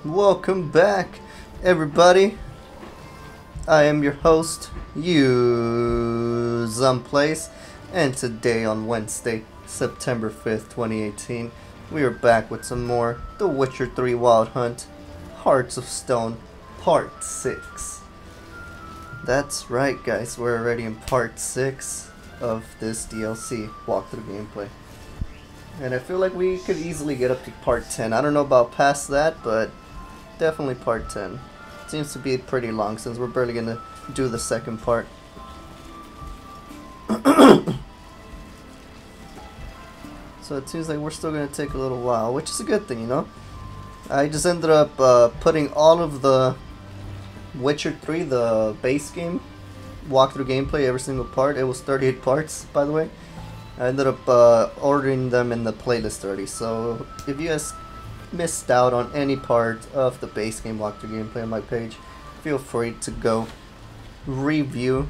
Welcome back, everybody. I am your host, Plays, and today on Wednesday, September 5th, 2018, we are back with some more The Witcher 3 Wild Hunt, Hearts of Stone, Part 6. That's right, guys, we're already in Part 6 of this DLC, walkthrough gameplay. And I feel like we could easily get up to Part 10. I don't know about past that, but definitely Part 10. Seems to be pretty long since we're barely gonna do the second part. So it seems like we're still gonna take a little while, which is a good thing, you know? I just ended up putting all of the Witcher 3, the base game, walkthrough gameplay, every single part. It was 38 parts, by the way. I ended up ordering them in the playlist already, so if you guys missed out on any part of the base game walkthrough gameplay on my page, feel free to go review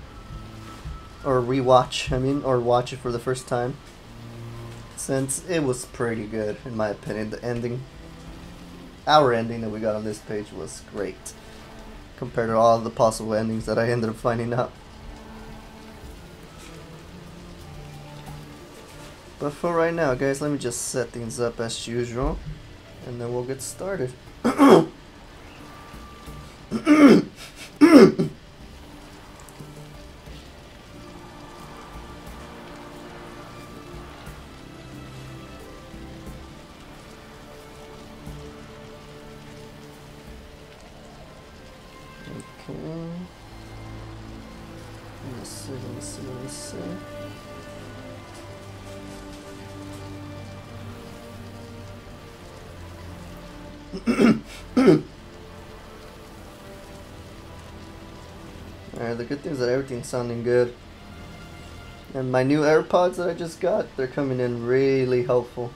or rewatch, or watch it for the first time, since it was pretty good in my opinion. The ending, our ending that we got on this page was great compared to all the possible endings that I ended up finding out. But for right now, guys, let me just set things up as usual, and then we'll get started. Let me see. Alright, the good thing is that everything's sounding good. And my new AirPods that I just got, they're coming in really helpful.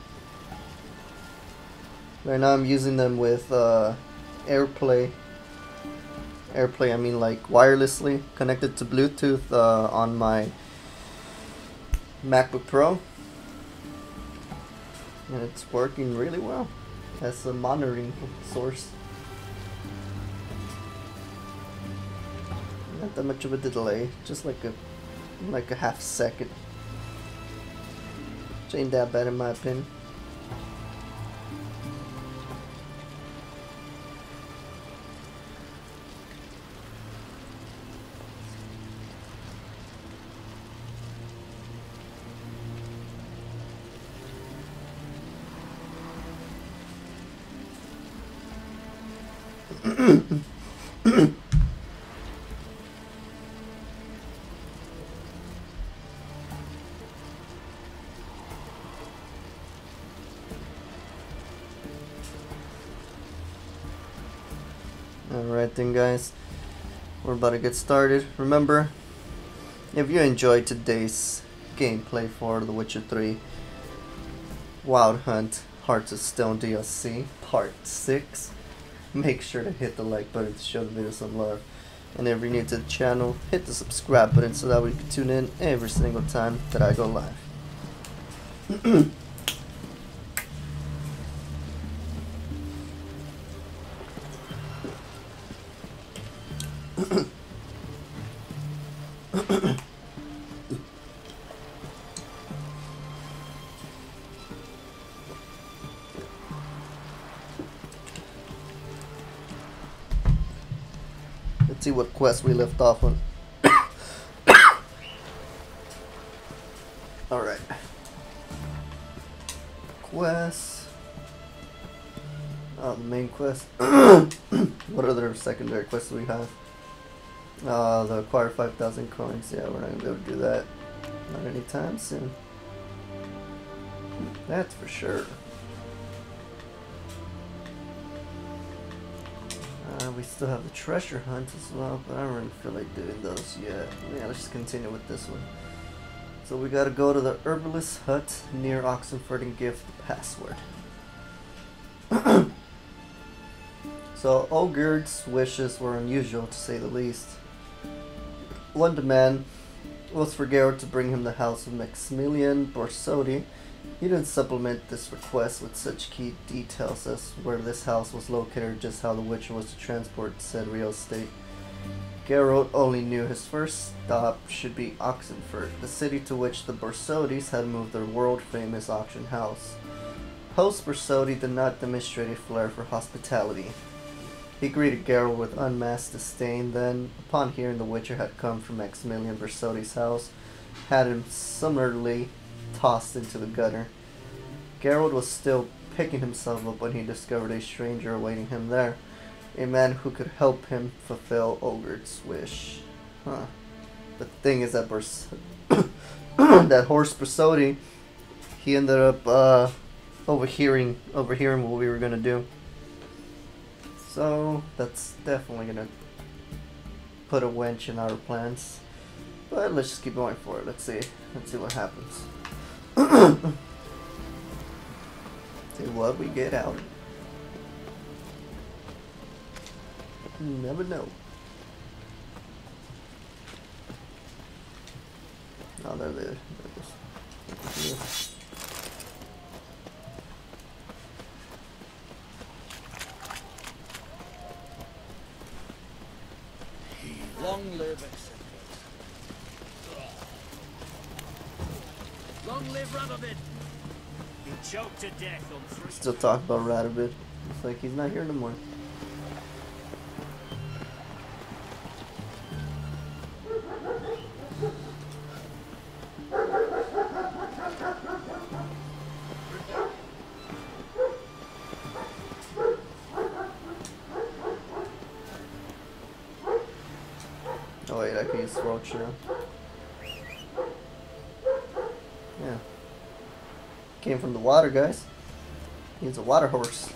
Right now I'm using them with AirPlay. AirPlay, I mean like wirelessly connected to Bluetooth on my MacBook Pro. And it's working really well as a monitoring source. Not that much of a delay, just like a half second. Which ain't that bad in my opinion. Alright then, guys, we're about to get started. Remember, if you enjoyed today's gameplay for The Witcher 3 Wild Hunt Hearts of Stone DLC Part 6, make sure to hit the like button to show the video some love. And if you're new to the channel, hit the subscribe button so that we can tune in every single time that I go live. Let's see what quest we left off on. Alright. Quest. The main quest. What other secondary quests do we have? The acquire 5,000 coins. Yeah, we're not gonna be able to do that. Not anytime soon. That's for sure. We still have the treasure hunt as well, but I don't really feel like doing those yet. Yeah, let's just continue with this one. So we gotta go to the herbalist hut near Oxenford and give the password. So Ogurd's wishes were unusual, to say the least. One demand was for Geralt to bring him the house of Maximilian Borsodi He didn't supplement this request with such key details as where this house was located or just how the Witcher was to transport said real estate. Geralt only knew his first stop should be Oxenfurt, the city to which the Borsodis had moved their world-famous auction house. Host Borsodi did not demonstrate a flair for hospitality. He greeted Geralt with unmasked disdain, then, upon hearing the Witcher had come from Maximilian Borsodi's house, had him summarily tossed into the gutter. Geralt was still picking himself up when he discovered a stranger awaiting him there, a man who could help him fulfill Olgert's wish. The thing is that that horse Borsodi, he ended up overhearing what we were gonna do. So that's definitely gonna put a wench in our plans. But let's just keep going for it. Let's see what happens. See what we get out. You never know. Oh, there it is. Long live Exeter. Long live Radovid. He choked to death on 3. Still talk about Radovid. It's like he's not here no more. Oh wait, I can use Roach now. Yeah. Came from the water, guys. He's a water horse.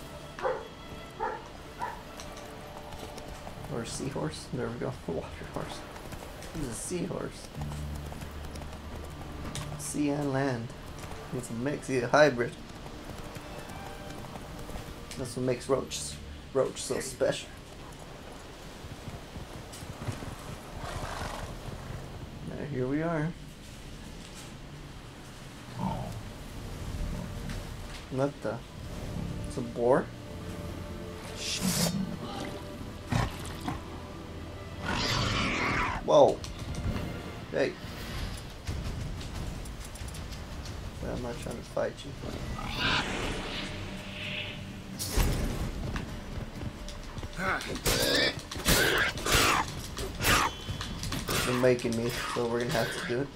Or a seahorse. There we go. Water horse. He's a seahorse. Sea and land. He's a mix. He's a hybrid. That's what makes Roach so special. Now here we are. What the? It's a boar? Whoa. Hey. I'm not trying to fight you. You're making me, so we're gonna have to do it.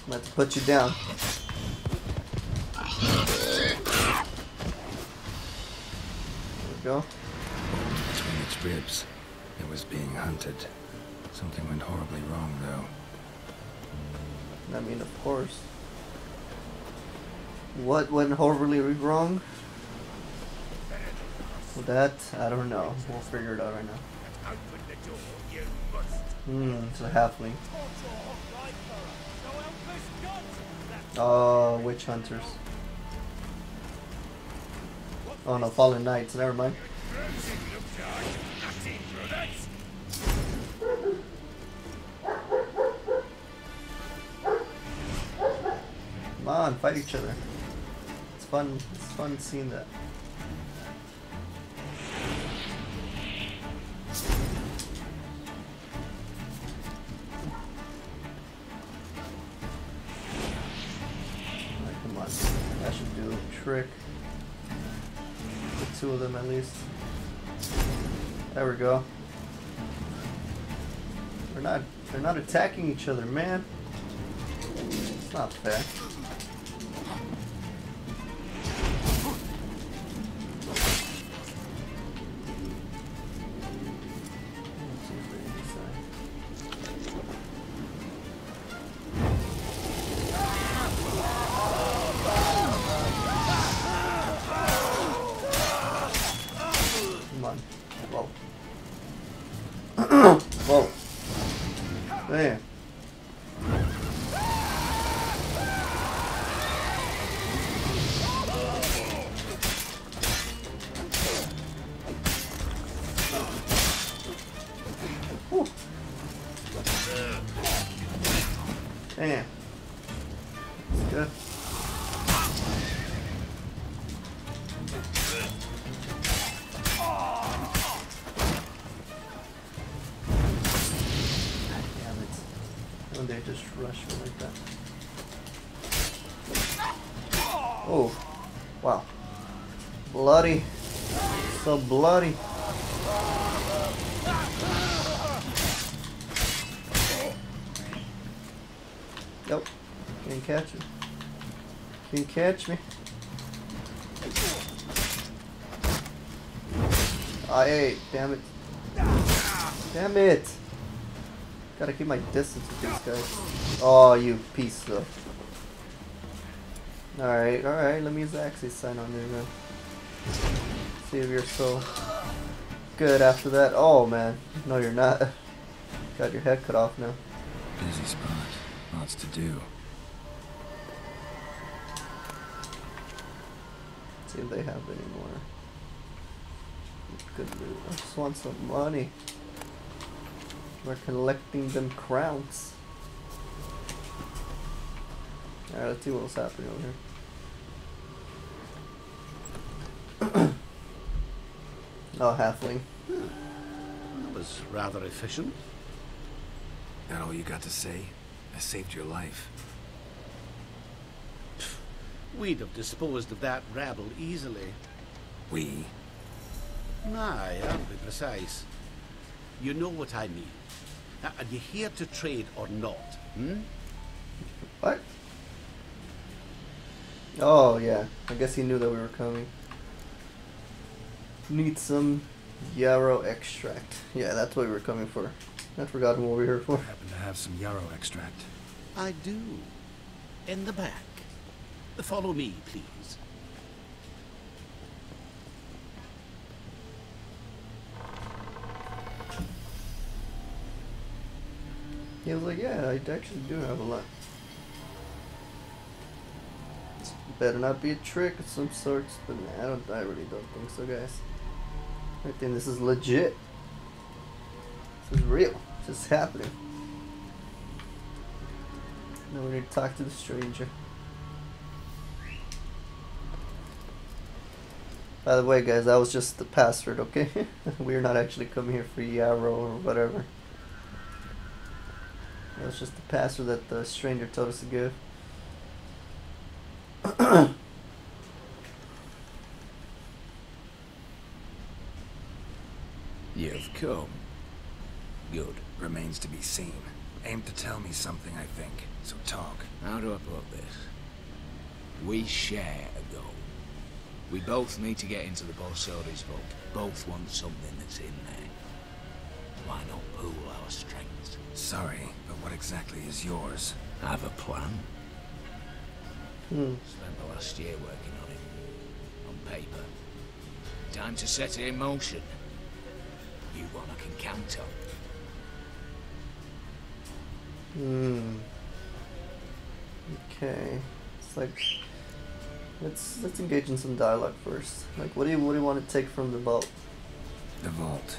I'm gonna have to put you down. Go. Between its ribs, it was being hunted. Something went horribly wrong, though. I mean, of course. What went horribly wrong? Well, that, I don't know. We'll figure it out right now. It's a halfling. Oh, witch hunters. Oh no, fallen knights, never mind. Come on, fight each other. It's fun seeing that. Alright, come on. That should do a trick. Two of them at least. There we go. They're not attacking each other, man. It's not fair. Whoa. Damn. Whew. Damn. That's good. when they just rush me like that. Oh, wow. Bloody. So bloody. Nope. Can't catch him. Can't catch me. Ah, hey, damn it. Damn it. Gotta keep my distance with these guys. Oh, you piece of... Alright, alright, let me use the axis sign on you, man. See if you're so good after that. Oh, man. No, you're not. Got your head cut off now. Busy spot. Lots to do. See if they have any more. Good loot. I just want some money. We're collecting them crowns. Alright, let's see what's happening over here. Oh, halfling. That was rather efficient. That all you got to say? I saved your life. We'd have disposed of that rebel easily. We? Aye, I'll be precise. You know what I mean. Are you here to trade or not? Hmm? What? Oh, yeah. I guess he knew that we were coming. Need some yarrow extract. Yeah, that's what we were coming for. I'd forgotten what we were here for. Happen to have some yarrow extract. I do. In the back. Follow me, please. He was like, yeah, I actually do have a lot. This better not be a trick of some sorts, but nah, I really don't think so, guys. I think this is legit. This is real. This is happening. Now we need to talk to the stranger. By the way, guys, that was just the password, okay? We're not actually coming here for yarrow or whatever. That was just the password that the stranger told us to give. You've come. Good. Remains to be seen. Aim to tell me something, I think. So talk. How do I put this? We share a goal. We both need to get into the Bolsori's vault. Both want something that's in there. Why not pool our strengths? Sorry, but what exactly is yours? I have a plan. Hmm. Spent the last year working on it. On paper. Time to set it in motion. You one I can count on. Hmm. Okay. It's like let's engage in some dialogue first. Like, what do you want to take from the vault? The vault.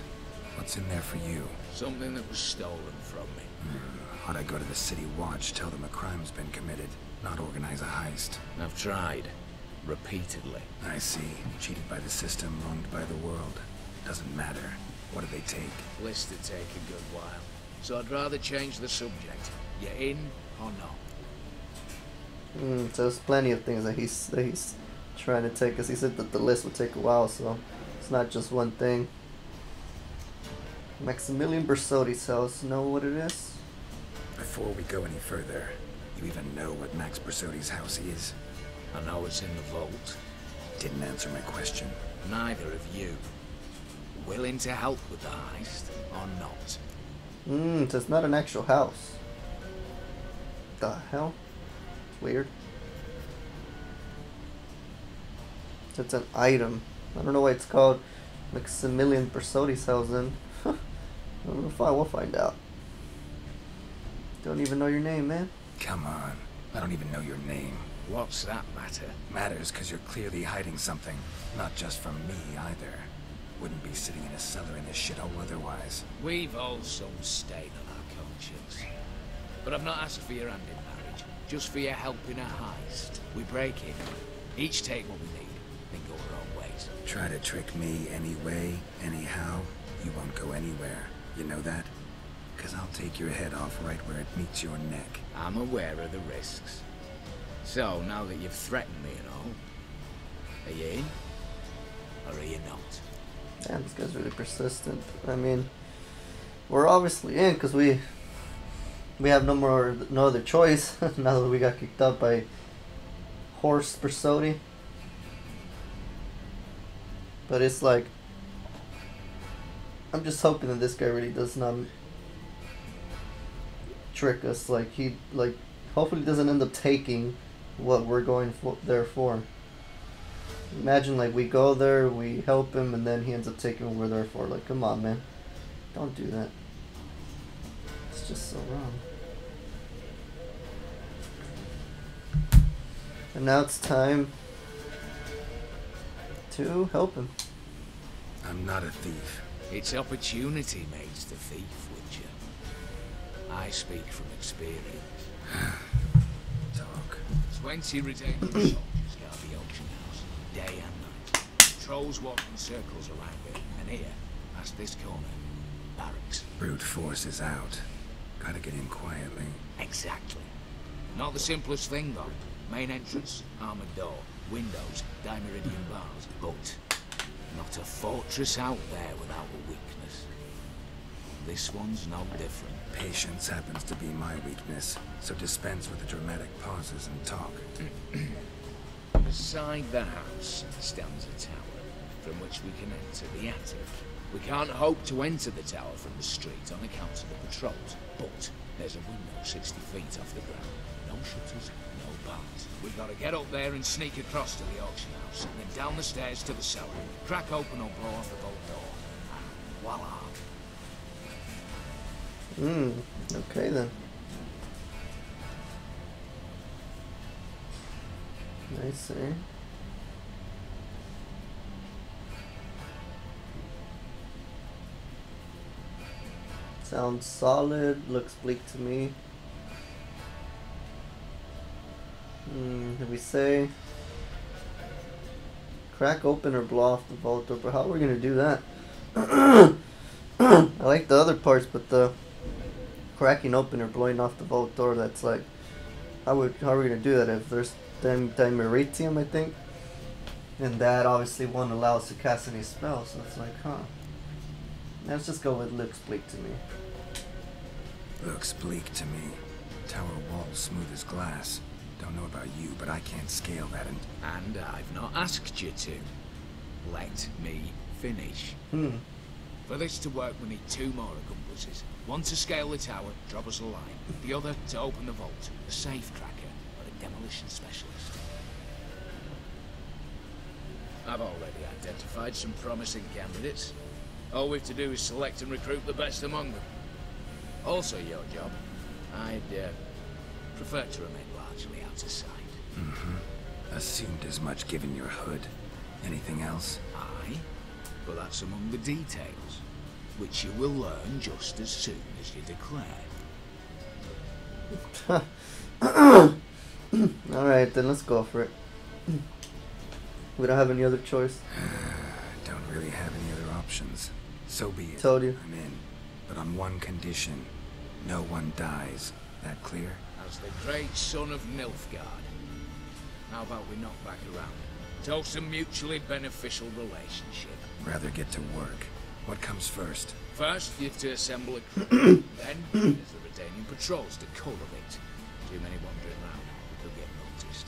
What's in there for you? Something that was stolen from me. How'd I go to the city watch, tell them a crime's been committed, not organize a heist? I've tried. Repeatedly. I see. Cheated by the system, wronged by the world. Doesn't matter. What do they take? List to take a good while. So I'd rather change the subject. You in or not? So there's plenty of things that he's trying to take, because he said that the list would take a while, so it's not just one thing. Maximilian Bersodi's house. Know what it is? Before we go any further, you even know what Max Bersodi's house is? I know it's in the vault. Didn't answer my question. Neither of you. Willing to help with the heist or not? So it's not an actual house. The hell? It's weird. So it's an item. I don't know why it's called Maximilian Bersodi's house then. We'll find out. Don't even know your name, man. Come on. I don't even know your name. What's that matter? Matters because you're clearly hiding something. Not just from me, either. Wouldn't be sitting in a cellar in this shithole otherwise. We've all some stain on our conscience. But I've not asked for your hand in marriage. Just for your help in a heist. We break it. Each take what we need, then go our own ways. Try to trick me anyway, anyhow, you won't go anywhere. You know that? Because I'll take your head off right where it meets your neck. I'm aware of the risks. So, now that you've threatened me and all, are you in? Or are you not? Damn, this guy's really persistent. I mean, we're obviously in because we have no other choice now that we got kicked out by Horse Persodi. But it's like, I'm just hoping that this guy really does not trick us. Like hopefully doesn't end up taking what we're going there for. Imagine like we go there, we help him, and then he ends up taking what we're there for. Like, come on, man, don't do that. It's just so wrong. And now it's time to help him. I'm not a thief. It's opportunity makes the thief, Witcher. I speak from experience. Talk. 20 redeemed soldiers guard the auction house, day and night. Trolls walk in circles around it, and here, past this corner, barracks. Brute force is out. Gotta get in quietly. Exactly. Not the simplest thing, though. Main entrance, armored door, windows, dimeridian bars, but not a fortress out there without a weakness. This one's no different. Patience happens to be my weakness, so dispense with the dramatic pauses and talk. Beside the house stands a tower, from which we can enter the attic. We can't hope to enter the tower from the street on account of the patrols, but there's a window 60 feet off the ground. No shutters, no bars. We've got to get up there and sneak across to the auction house, and then down the stairs to the cellar, crack open or blow off the boat door, and voila! Okay then. I see. Sounds solid, looks bleak to me. Did we say crack open or blow off the vault door? But how are we gonna do that? I like the other parts, but the cracking open or blowing off the vault door, that's like, how are we gonna do that if there's dimeritium, I think, and that obviously won't allow us to cast any spells, so it's like, let's just go with looks bleak to me. Looks bleak to me. Tower wall smooth as glass. Don't know about you, but I can't scale that and I've not asked you to. Let me finish. For this to work, we need 2 more accomplices. One to scale the tower, drop us a line. The other to open the vault, a safe cracker, or a demolition specialist. I've already identified some promising candidates. All we have to do is select and recruit the best among them. Also your job. I'd prefer to remain largely out of sight. assumed as much given your hood. Anything else? Aye, but that's among the details, which you will learn just as soon as you declare. Alright, then let's go for it. We don't have any other choice. Don't really have any other options. So be it. Told you. I'm in. But on one condition. No one dies. That clear? As the great son of Nilfgaard. How about we knock back around? Toast a mutually beneficial relationship. Rather get to work. What comes first? First, you have to assemble a crew. Then, there's the retaining patrols to cover it. Too many wandering around. They'll get noticed.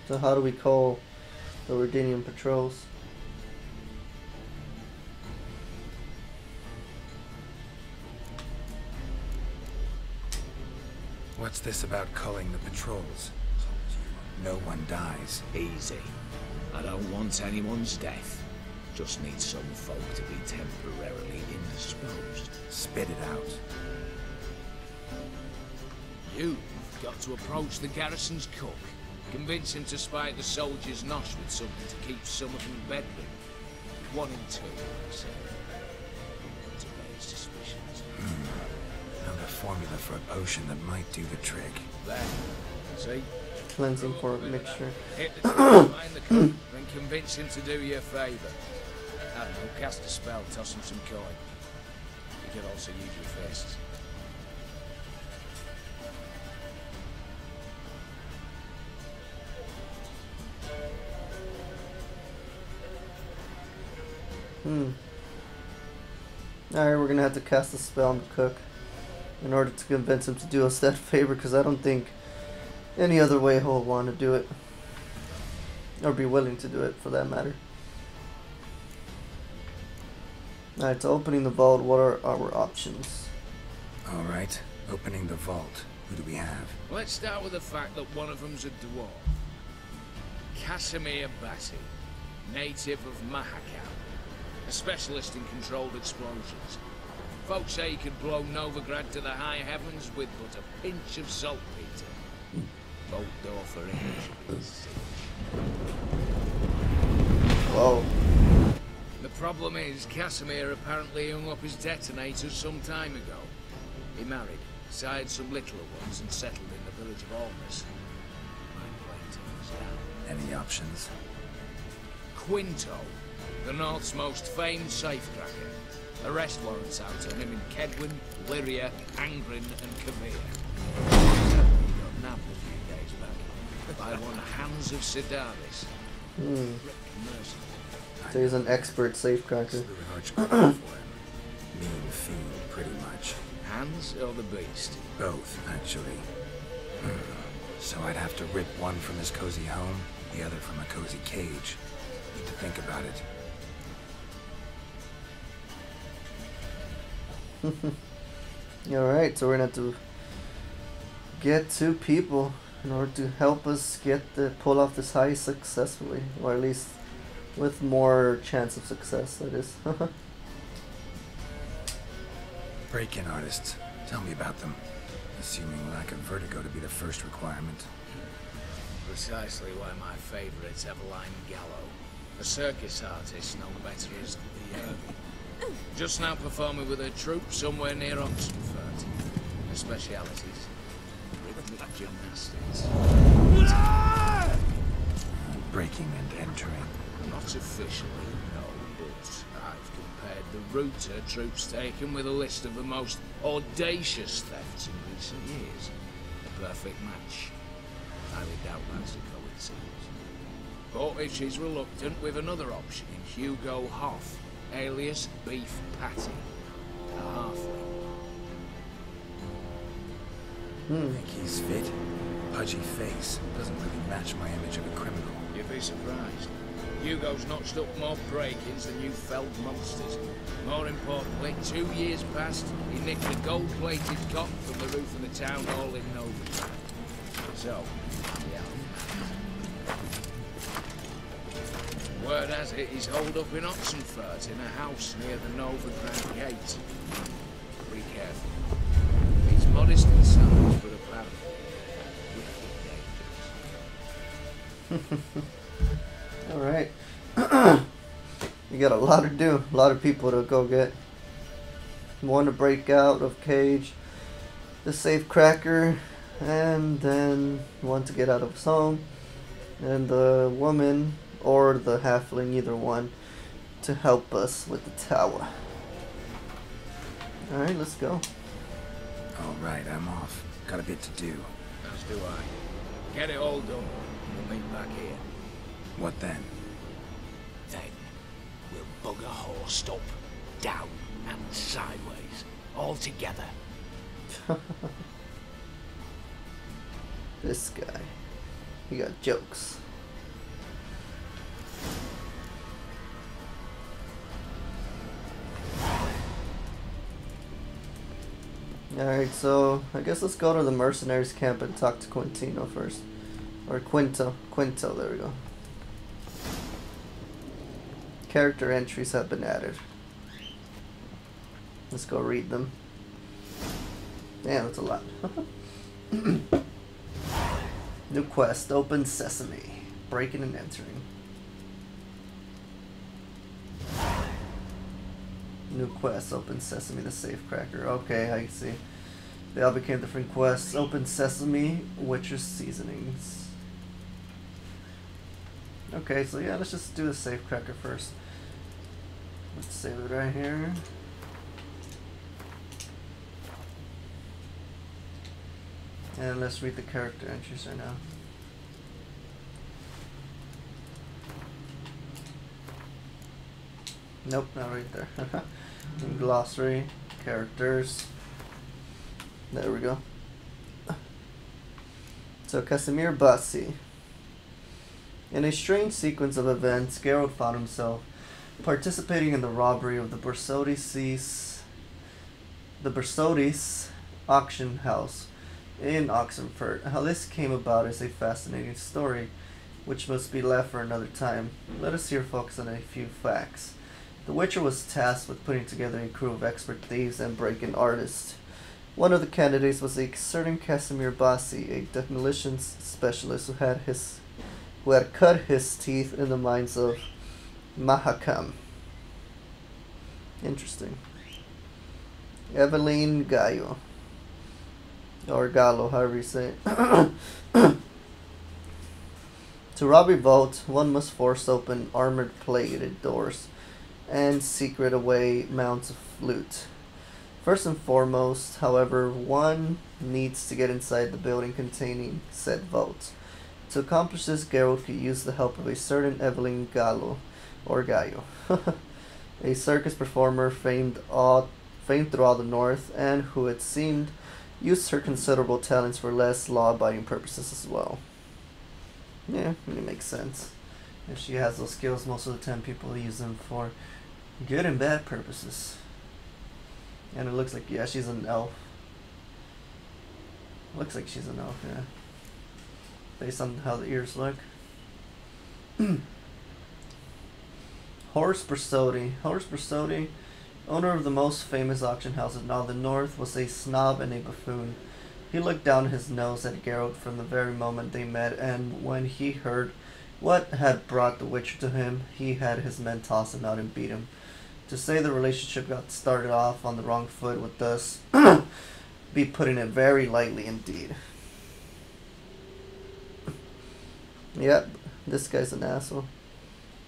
So how do we call the Redanian patrols? What's this about culling the patrols? No one dies. Easy. I don't want anyone's death. Just need some folk to be temporarily indisposed. Spit it out. You've got to approach the garrison's cook. Convince him to spike the soldiers' nosh with something to keep some of them bedridden. 1 in 2, I say. To raise suspicions. Found a formula for a potion that might do the trick. There. See? cleansing for a mixture. Hit the tree behind the cup and convince him to do you a favour. I don't know, cast a spell, toss him some coin. You could also use your fists. Alright, we're gonna have to cast a spell on the cook in order to convince him to do us that favor, because I don't think any other way he'll want to do it. Or be willing to do it, for that matter. Alright, so opening the vault, what are our options? Alright, opening the vault. Who do we have? Let's start with the fact that one of them's a dwarf. Casimir Batty, native of Mahakam, a specialist in controlled explosions. Folks say he could blow Novigrad to the high heavens with but a pinch of saltpeter. Both door for English. Whoa. The problem is, Casimir apparently hung up his detonators some time ago. He married, sired some littler ones, and settled in the village of Almas. Any options? Quinto, the North's most famed safecracker. Arrest warrants out on him in Kedwin, Lyria, Angrin, and Kavir. He got nabbed a few days back by one Hans of Sidaris. So he's an expert safecracker. Mean fiend, pretty much. Hans or the beast? Both, actually. So I'd have to rip one from his cozy home, the other from a cozy cage. Need to think about it. Alright, so we're gonna have to get 2 people in order to help us pull off this heist successfully, or at least with more chance of success, that is. Break-in artists. Tell me about them. Assuming lack of vertigo to be the first requirement. Precisely why my favourite's Eveline Gallo. A circus artist no better as the just now performing with her troupe somewhere near Oxenford. Her specialities: rhythmic gymnastics. Breaking and entering. Not officially, no, but I've compared the route her troope's taken with a list of the most audacious thefts in recent years. A perfect match. Highly doubt that's a coincidence. But if she's reluctant, with another option in Hugo Hoff, alias Beef Patty, a halfling. Think he's fit? Pudgy face. Doesn't really match my image of a criminal. You'd be surprised. Hugo's notched up more break-ins than you felled monsters. More importantly, 2 years past, he nicked a gold-plated cop from the roof of the town hall in Novigrad. So, yeah. Word has it he's holed up in Oxenfurt in a house near the Novigrad gate. Be careful. He's modest in size, but apparently wicked dangerous. Alright. You got a lot to do. A lot of people to go get. One to break out of cage. The safe cracker. And then one to get out of his home. And the woman or the halfling, either one, to help us with the tower. Alright, let's go. Alright, I'm off. Got a bit to do. As do I. Get it all done. We'll meet back here. What then? Then we'll bugger horsed up, down and sideways, all together. This guy, he got jokes. Alright, so I guess let's go to the mercenaries camp and talk to Quintino first. Or Quinto, there we go. Character entries have been added. Let's go read them. Damn, that's a lot. New quest, open sesame. Breaking and entering. New quest, open sesame, the safecracker. Okay, I see. They all became different quests. Open sesame, Witcher seasonings. Okay, so yeah, let's just do the safe cracker first. Let's save it right here. And let's read the character entries right now. Nope, not right there. In glossary, characters. There we go. So, Casimir Bassi. In a strange sequence of events, Geralt found himself participating in the robbery of the Bersodis auction house in Oxenfurt. How this came about is a fascinating story, which must be left for another time. Let us here focus on a few facts. The Witcher was tasked with putting together a crew of expert thieves and break-in artists. One of the candidates was a certain Casimir Bassi, a demolitions specialist who had cut his teeth in the mines of Mahakam. Interesting. Eveline Gallo, or Gallo, however you say it. To rob a vault, one must force open armored plated doors and secret away mounts of loot. First and foremost, however, one needs to get inside the building containing said vault. To accomplish this, Geralt could use the help of a certain Eveline Gallo, or Gallo, a circus performer famed throughout the north, and who it seemed used her considerable talents for less law-abiding purposes as well. Yeah, it makes sense. If she has those skills, most of the time people use them for good and bad purposes. And it looks like, yeah, she's an elf. Looks like she's an elf, yeah. Based on how the ears look. Horace Bersodi. Horace Bersodi, owner of the most famous auction house in all the north, was a snob and a buffoon. He looked down his nose at Geralt from the very moment they met, and when he heard what had brought the Witcher to him, he had his men toss him out and beat him. To say the relationship got started off on the wrong foot would thus be putting it very lightly indeed. Yep, this guy's an asshole.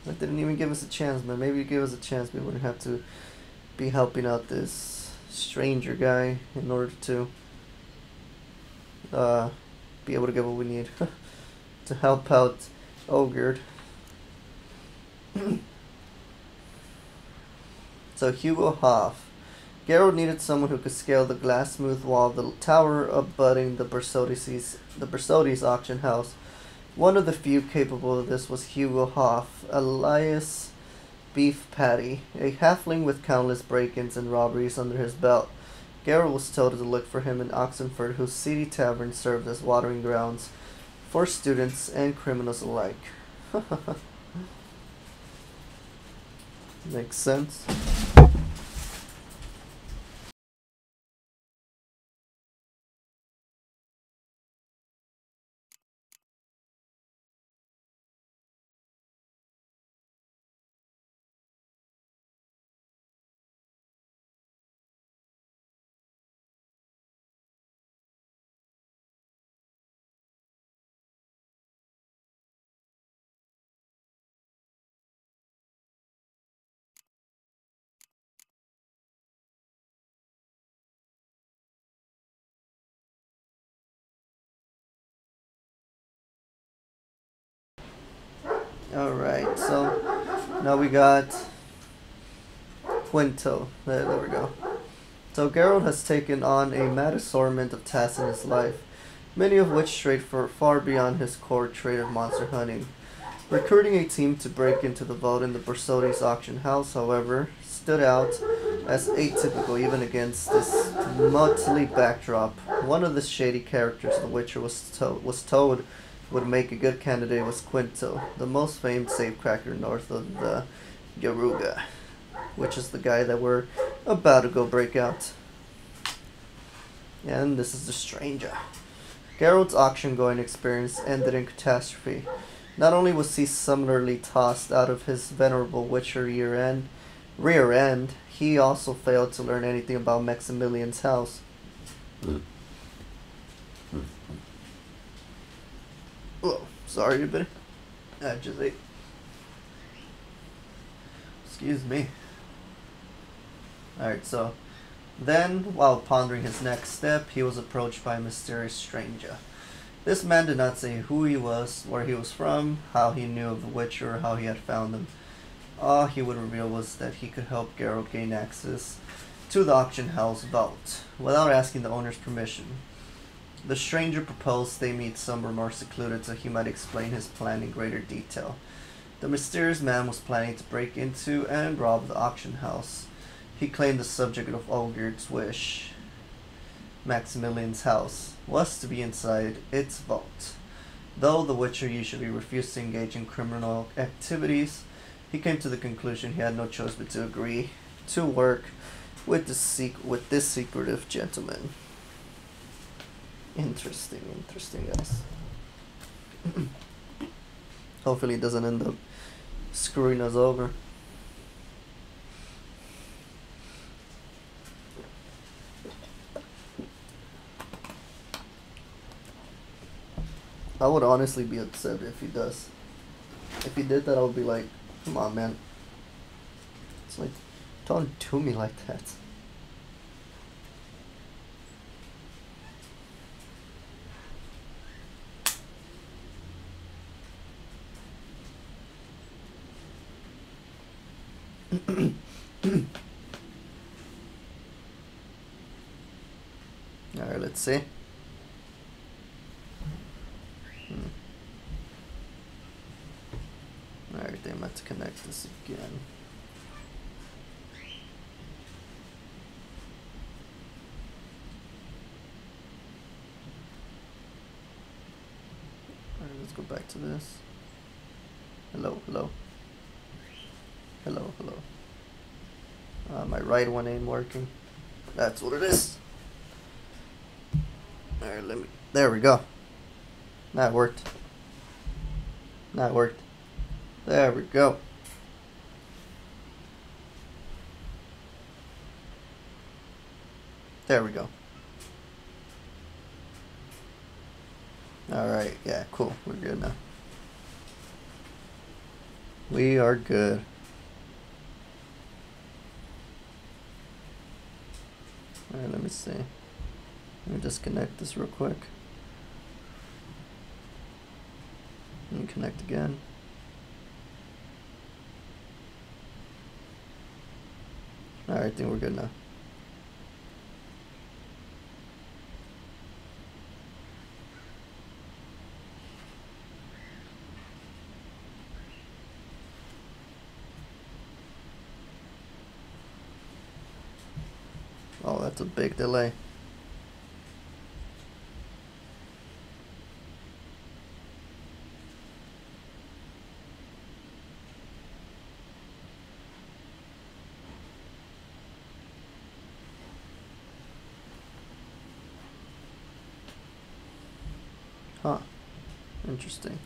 Like, didn't even give us a chance, man. Maybe you give us a chance, we wouldn't have to be helping out this stranger guy in order to be able to get what we need to help out Ogerd. So Hugo Hoff. Geralt needed someone who could scale the glass-smooth wall of the tower abutting the Bersodis auction house. One of the few capable of this was Hugo Hoff, alias Beef Patty, a halfling with countless break-ins and robberies under his belt. Geralt was told to look for him in Oxenfurt, whose seedy tavern served as watering grounds for students and criminals alike. Makes sense. Alright, so now we got Quinto. There we go. So Geralt has taken on a mad assortment of tasks in his life, many of which stray far beyond his core trade of monster hunting. Recruiting a team to break into the vault in the Bersodis auction house, however, stood out as atypical even against this motley backdrop. One of the shady characters The Witcher was told would make a good candidate was Quinto, the most famed safecracker north of the Yaruga, which is the guy that we're about to go break out. And this is the stranger. Geralt's auction-going experience ended in catastrophe. Not only was he summarily tossed out of his venerable Witcher rear end, he also failed to learn anything about Maximilian's house. Oh, sorry, everybody. I just ate. Excuse me. Alright, so then, while pondering his next step, he was approached by a mysterious stranger. This man did not say who he was, where he was from, how he knew of the Witcher, or how he had found him. All he would reveal was that he could help Geralt gain access to the auction house vault, without asking the owner's permission. The stranger proposed they meet somewhere more secluded so he might explain his plan in greater detail. The mysterious man was planning to break into and rob the auction house. He claimed the subject of Olgierd's wish, Maximilian's house, was to be inside its vault. Though the Witcher usually refused to engage in criminal activities, he came to the conclusion he had no choice but to agree to work with this secretive gentleman. Interesting, guys. Hopefully it doesn't end up screwing us over. I would honestly be upset if he does. If he did that, I would be like, come on, man. It's like, don't do me like that. Alright, let's see. Alright, they meant to connect this again. Alright, let's go back to this. Hello. My right one ain't working. That's what it is. Alright, there we go. That worked. There we go. There we go. Alright, yeah, cool. We're good now. We are good. Alright, let me see. Let me disconnect this real quick. And connect again. Alright, I think we're good now. Oh, that's a big delay. Huh. Interesting.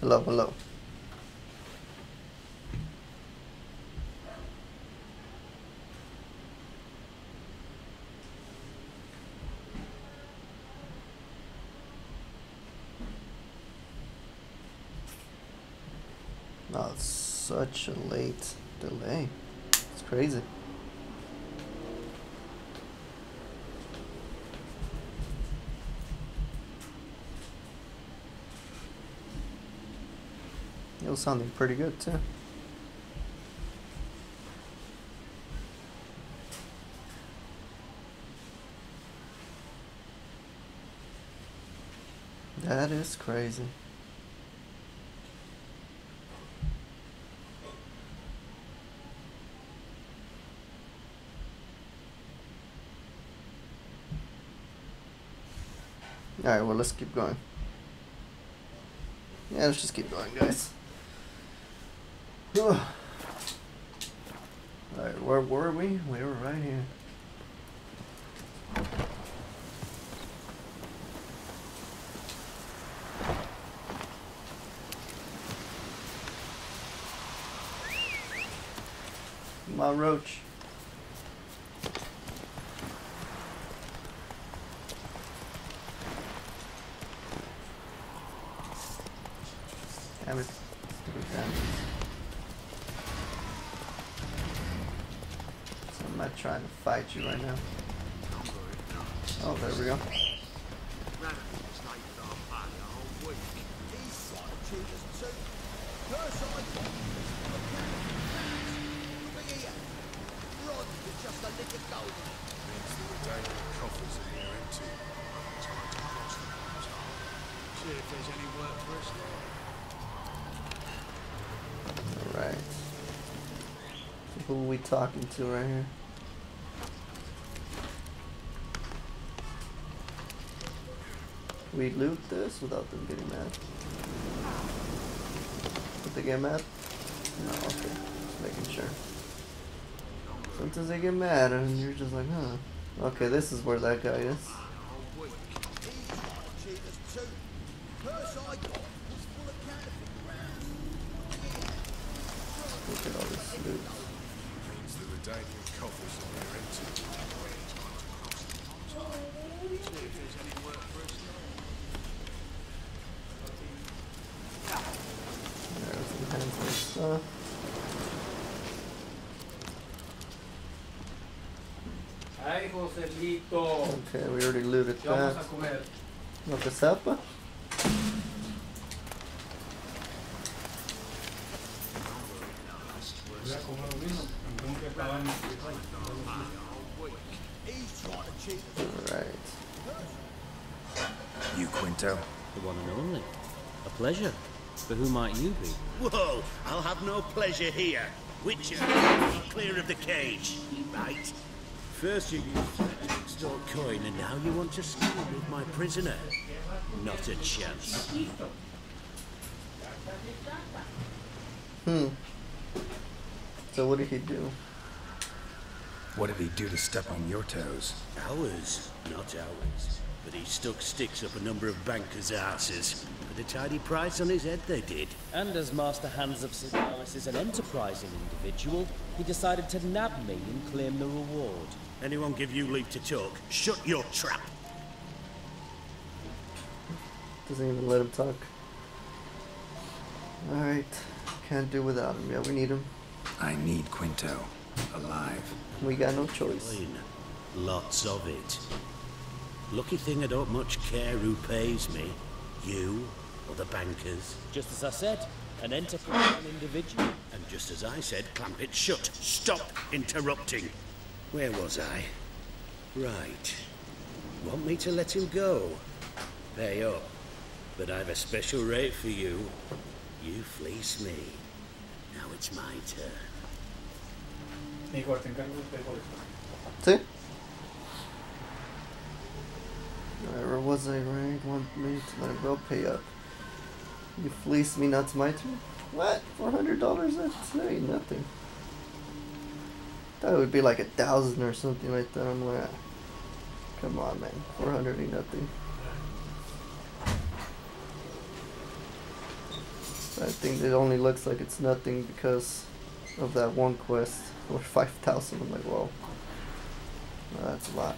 Hello. Oh, it's such a late delay. It's crazy. It was sounding pretty good too. That is crazy. Alright, well, let's keep going. Yeah, let's just keep going, guys. Alright, where were we? We were right here. My roach. Damn it. Stupid bandits. So I'm not trying to fight you right now. Oh, there we go. Alright. So who are we talking to right here? We loot this without them getting mad. Did they get mad? No, okay. Just making sure. Sometimes they get mad and you're just like, huh. Okay, this is where that guy is. Look at all this loot. There's some handsome stuff. Okay, we already looted that. Lo que sepa. Alright. You Quinto? The one and only. A pleasure. But who might you be? Whoa, I'll have no pleasure here. Witcher, clear of the cage, right? First you used to extort coin, and now you want to scheme with my prisoner. Not a chance. So what did he do? What did he do to step on your toes? Ours, not ours. But he stuck sticks up a number of bankers' asses. For the tidy price on his head, they did. And as Master Hans of Sidaris is an enterprising individual, he decided to nab me and claim the reward. Anyone give you leave to talk? Shut your trap! Doesn't even let him talk. Alright. Can't do without him. Yeah, we need him. I need Quinto. Alive. We got no choice. Fine. Lots of it. Lucky thing I don't much care who pays me. You or the bankers. Just as I said, an enterprising individual. And just as I said, clamp it shut. Stop interrupting. Where was I? Right. Want me to let him go? Pay up. But I've a special rate for you. You fleece me. Now it's my turn. See? Alright, where was I, right? Want me to let him go? Pay up. You fleeced me, not to my turn? What? $400? That ain't nothing. Thought it would be like 1,000 or something like that. I'm like, come on, man. 400 ain't nothing. I think it only looks like it's nothing because of that one quest for 5,000. I'm like, whoa, well, that's a lot.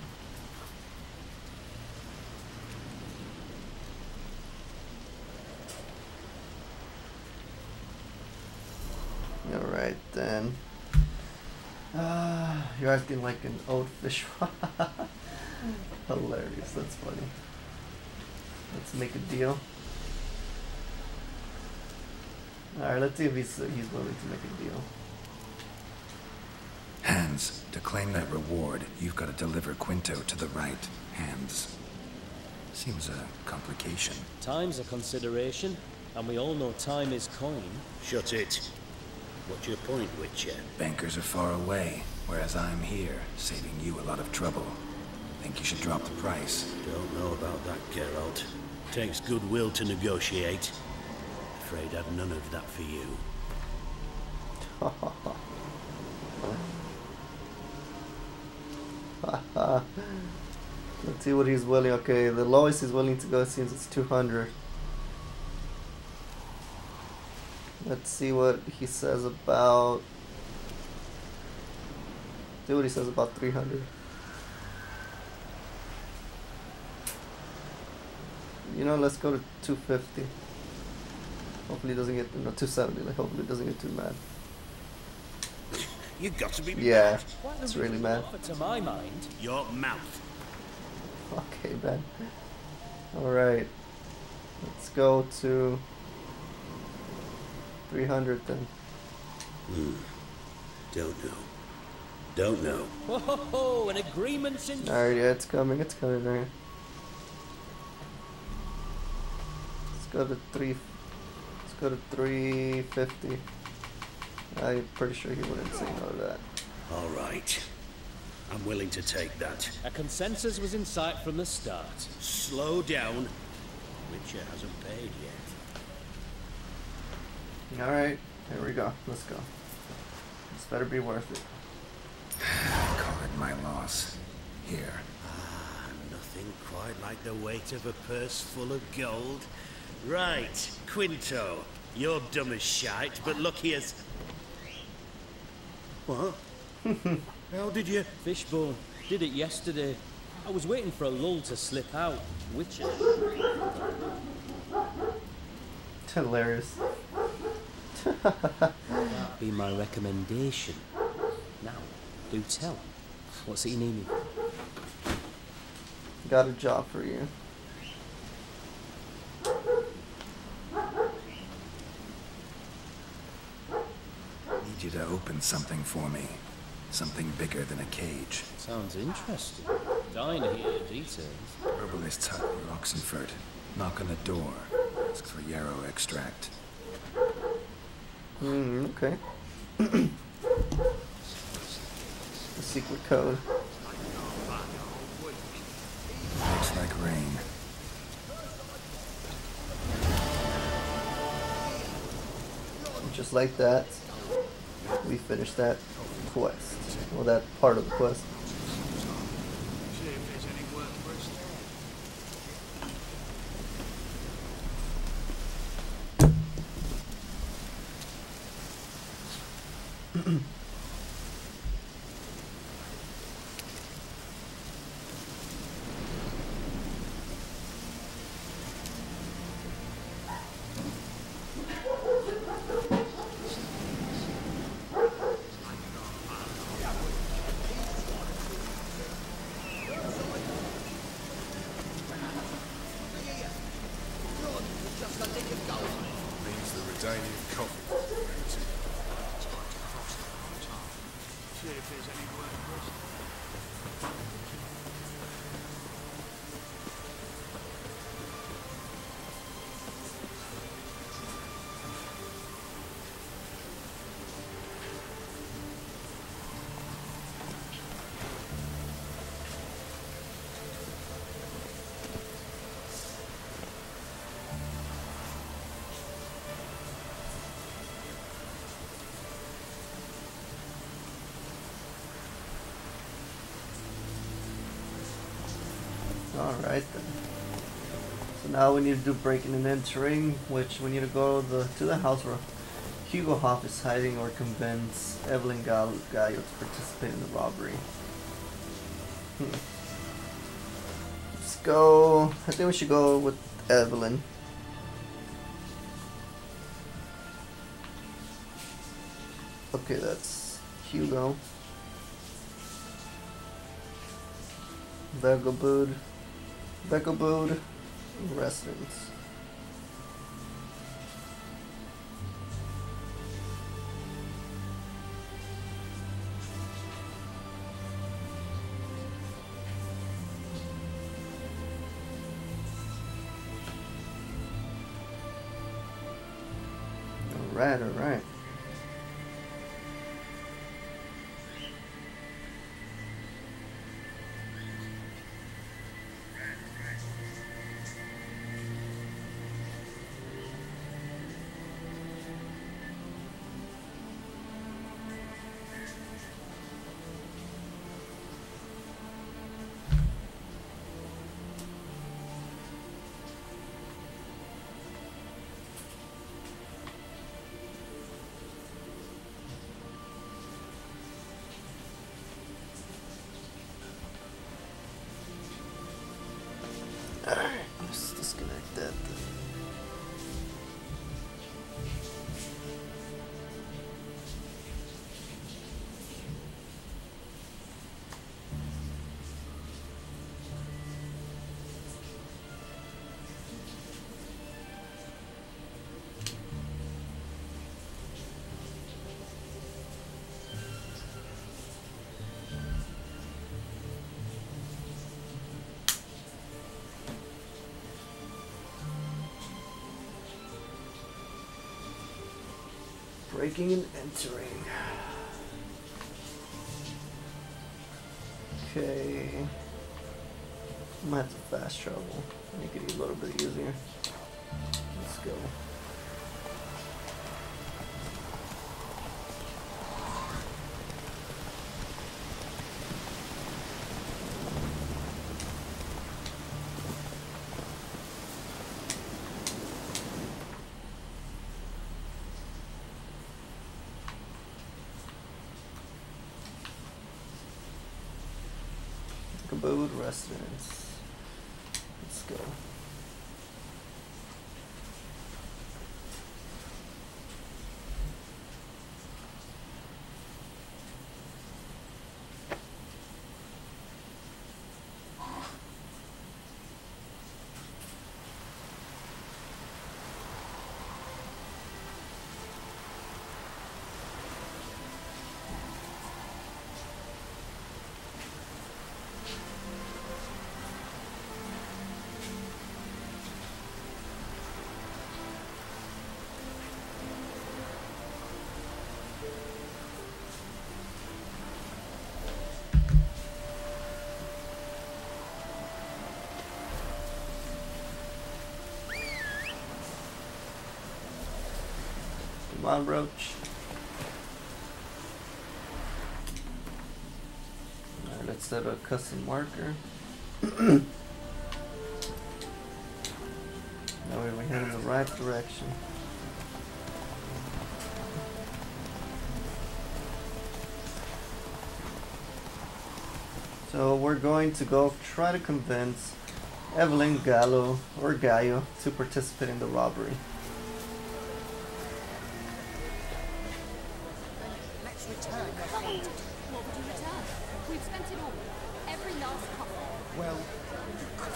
All right then. You're acting like an old fish. Hilarious. That's funny. Let's make a deal. Alright, let's see if he's willing to make a deal. Hans, to claim that reward, you've got to deliver Quinto to the right hands. Seems a complication. Time's a consideration, and we all know time is coin. Shut it. What's your point, Witcher? Bankers are far away, whereas I'm here, saving you a lot of trouble. Think you should drop the price? Don't know about that, Geralt. Takes goodwill to negotiate. Afraid I've none of that for you. Let's see what he's willing. Okay, the lowest he's willing to go seems it's 200. Let's see what he says about. See what he says about 300. You know, let's go to 250. Hopefully he doesn't get, no, 270. Like, hopefully he doesn't get too mad. You got to be Yeah, Quite it's a really mad. offer to my mind. your mouth. Okay, man. Alright. Let's go to 300 then. Don't know. Don't know. Oh, an agreement's in. Alright, yeah, it's coming right here. Let's go to 350. I'm pretty sure he wouldn't say no to that. All right. I'm willing to take that. A consensus was in sight from the start. Slow down. Witcher hasn't paid yet. Alright, here we go. Let's go. This better be worth it. Call it my loss. Here. Nothing quite like the weight of a purse full of gold. Right, Quinto. You're dumb as shite, but lucky as... What? How did you... Fishbone. Did it yesterday. I was waiting for a lull to slip out. Witcher. Hilarious. That'd be my recommendation. Now, do tell. What's it you need me for? Got a job for you. Need you to open something for me. Something bigger than a cage. Sounds interesting. Dying to hear the details. Herbalist's hut in Oxenford. Knock on the door. Ask for yarrow extract. Okay. The secret code. Looks like rain. Just like that, we finished that quest. Well, that part of the quest. Alright then. So now we need to do breaking and entering, which we need to go to the house where Hugo Hoff is hiding or convince Evelyn Gallo to participate in the robbery. Let's go. I think we should go with Evelyn. Okay, that's Hugo. Begobud residence. Alright, alright. breaking and entering. Okay. I might have to fast travel. Make it a little bit easier. Let's go. Abode residence. Let's go. Come on, Roach. Alright, let's set a custom marker. That way we head in the right direction. So we're going to go try to convince Evelyn Gallo or Gallo to participate in the robbery. Let's return the fund. What would you return? We've spent it all. Every last copper. Well, you could,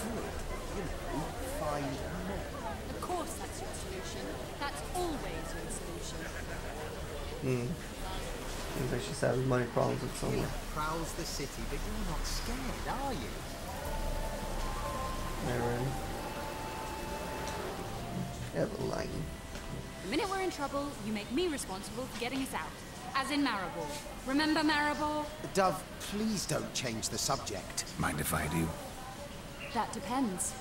find more. Of course that's your solution. That's always your solution. Seems like she's having money problems with someone. Prowls the city, but you're not scared, are you? Aaron. Eveline. The minute we're in trouble, you make me responsible for getting us out. As in Maribor. Remember Maribor? Dove, please don't change the subject. Mind if I do? That depends.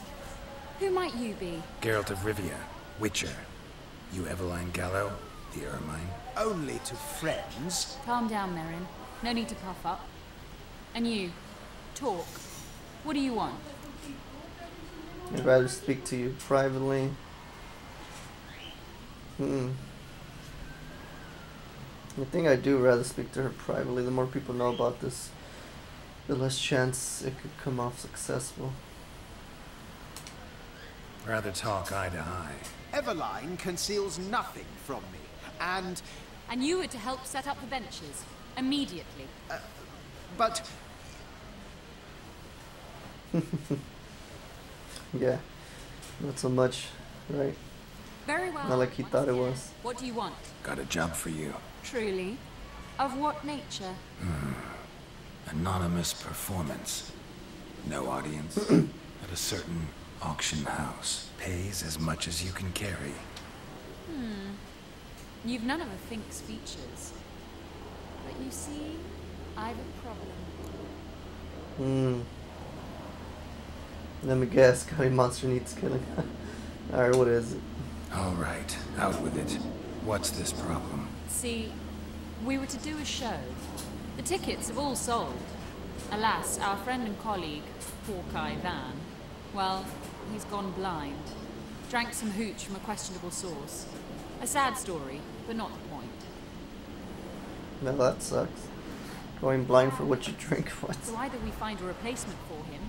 Who might you be? Geralt of Rivia, Witcher. You Eveline Gallo, the Ermine. Only to friends. Calm down, Merrin. No need to puff up. And you, talk. What do you want? I'd rather speak to you privately. I think I do rather speak to her privately. The more people know about this, the less chance it could come off successful. Rather talk eye to eye. Eveline conceals nothing from me, and... And you were to help set up the benches. Immediately. But... Yeah, not so much, right? Very well. Not like he Once thought it again, was. What do you want? Got a job for you. Truly? Of what nature? Anonymous performance. No audience. At a certain auction house. Pays as much as you can carry. You've none of a Fink's features. But you see, I've a problem. Let me guess, County Monster needs killing. Alright, what is it? Alright, out with it. What's this problem? See, we were to do a show. The tickets have all sold. Alas, our friend and colleague, Hawkeye Van, well, he's gone blind. Drank some hooch from a questionable source. A sad story, but not the point. No, that sucks. Going blind for what you drink, what? So either we find a replacement for him,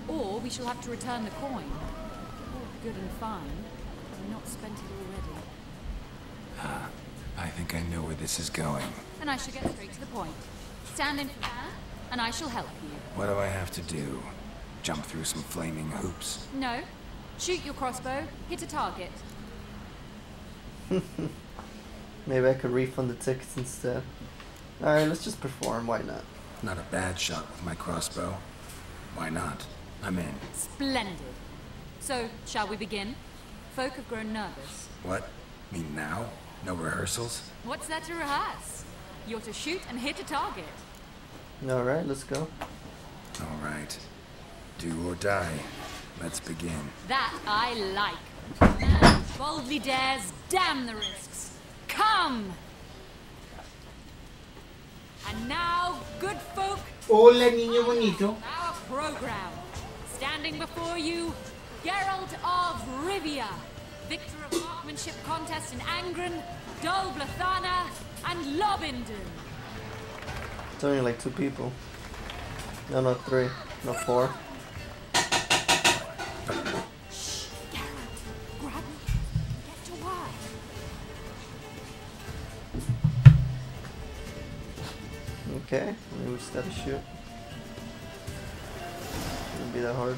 or we shall have to return the coin. All good and fine, but not spent it already. I think I know where this is going. And I shall get straight to the point. Stand in for Van, and I shall help you. What do I have to do? Jump through some flaming hoops? No. Shoot your crossbow, hit a target. Maybe I could refund the tickets instead. Alright, let's just perform, why not? Not a bad shot with my crossbow. Why not? I'm in. Splendid. So, shall we begin? Folk have grown nervous. What? Me now? No rehearsals? What's there to rehearse? You're to shoot and hit a target. Alright, let's go. Alright. Do or die. Let's begin. That I like. Man boldly dares, damn the risks. Come! And now, good folk, Hola, niño bonito. our program. Standing before you, Geralt of Rivia, victor of marksmanship contest in Angren, Dol Blathana, and Lobindon. It's only like 2 people. No, not 3. No, 4. Shh, Geralt, grab me. Get to work. Okay, maybe we just gotta shoot. Shouldn't be that hard.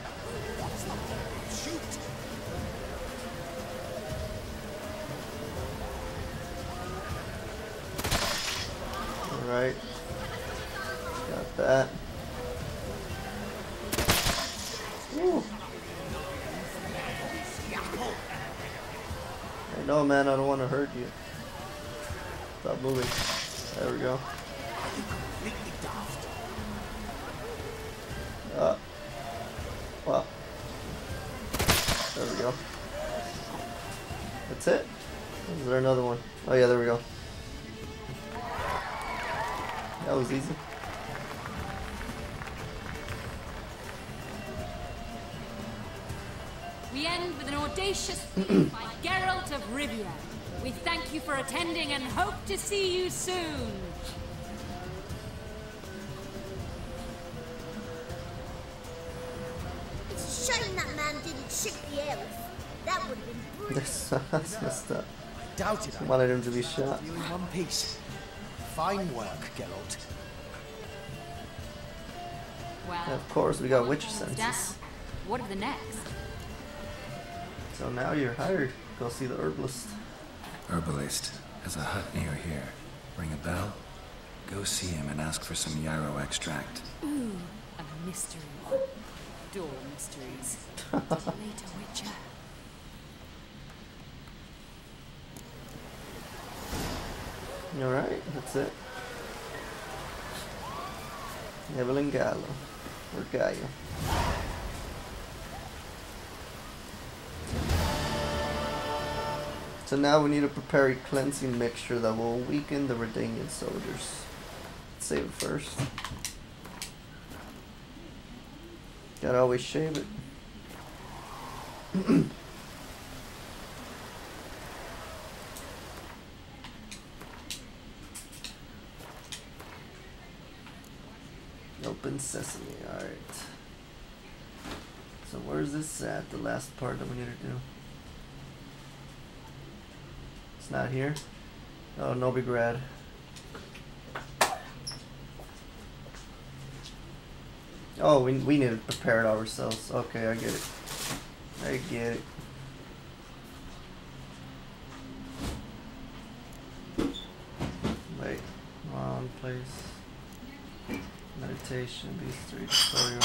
Alright. Got that. Woo. I know, man, I don't want to hurt you. Stop moving. There we go. Well. There we go. That's it? Is there another one? Oh yeah, there we go. That was easy. We end with an audacious feat by Geralt of Rivia. We thank you for attending and hope to see you soon. It's a shame that man didn't shoot the elf. That would have been brilliant. That's messed up. I doubt it. I wanted him to be shot. You in one piece. Fine work, Geralt. Well, And of course, we got witch down. senses. What of the next? So now you're hired. Go see the herbalist. Herbalist has a hut near here. Ring a bell? Go see him and ask for some yarrow extract. Ooh, a mystery one. Adore mysteries. Later, Witcher. Alright, that's it. Evelyn Gallo. Or Gaia. So now we need to prepare a cleansing mixture that will weaken the Redanian soldiers. Let's save it first. Gotta always shave it. Open sesame, alright. So where's this at? The last part that we need to do. It's not here? Oh, Novigrad. Oh, we need to prepare it ourselves. Okay, I get it. I get it. Wait, wrong place. Meditation, these 3 tutorial.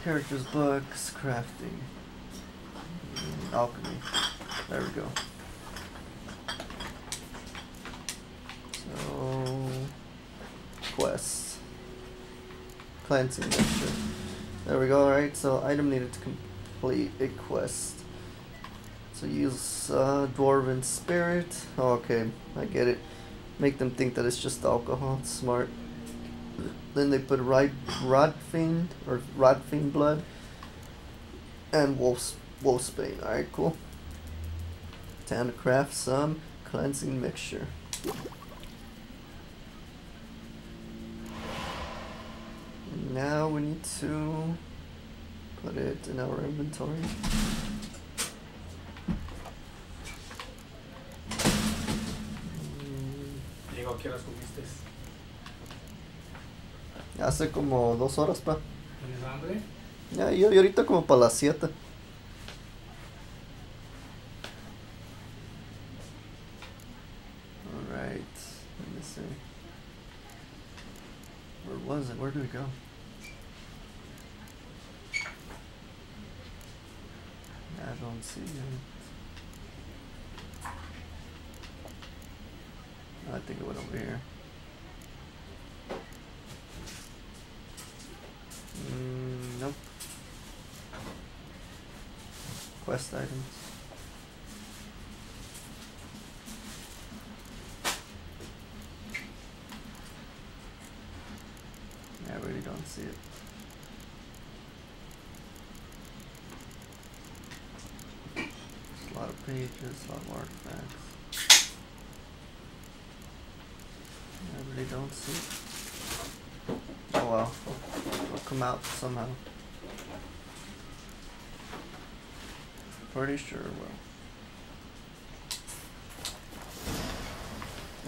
Characters, books, crafting. Alchemy. There we go. So, quests. Cleansing mixture. There we go, alright, so item needed to complete a quest. So use Dwarven Spirit. Oh, okay, I get it. Make them think that it's just alcohol. It's smart. Then they put Rodfiend blood and Wolfsbane. Alright, cool. Time to craft some cleansing mixture. And now we need to put it in our inventory. Diego, ¿qué horas comiste? Hace como 2 horas, pa. ¿Tienes hambre? Ya, yo ahorita como para las 7. Alright, let me see. Where was it? Where did it go? I don't see it. I think it went over here. Nope. Quest items. Yeah, I really don't see it. A lot of pages, a lot of artifacts. I really don't see it. Oh well, it'll come out somehow. Pretty sure it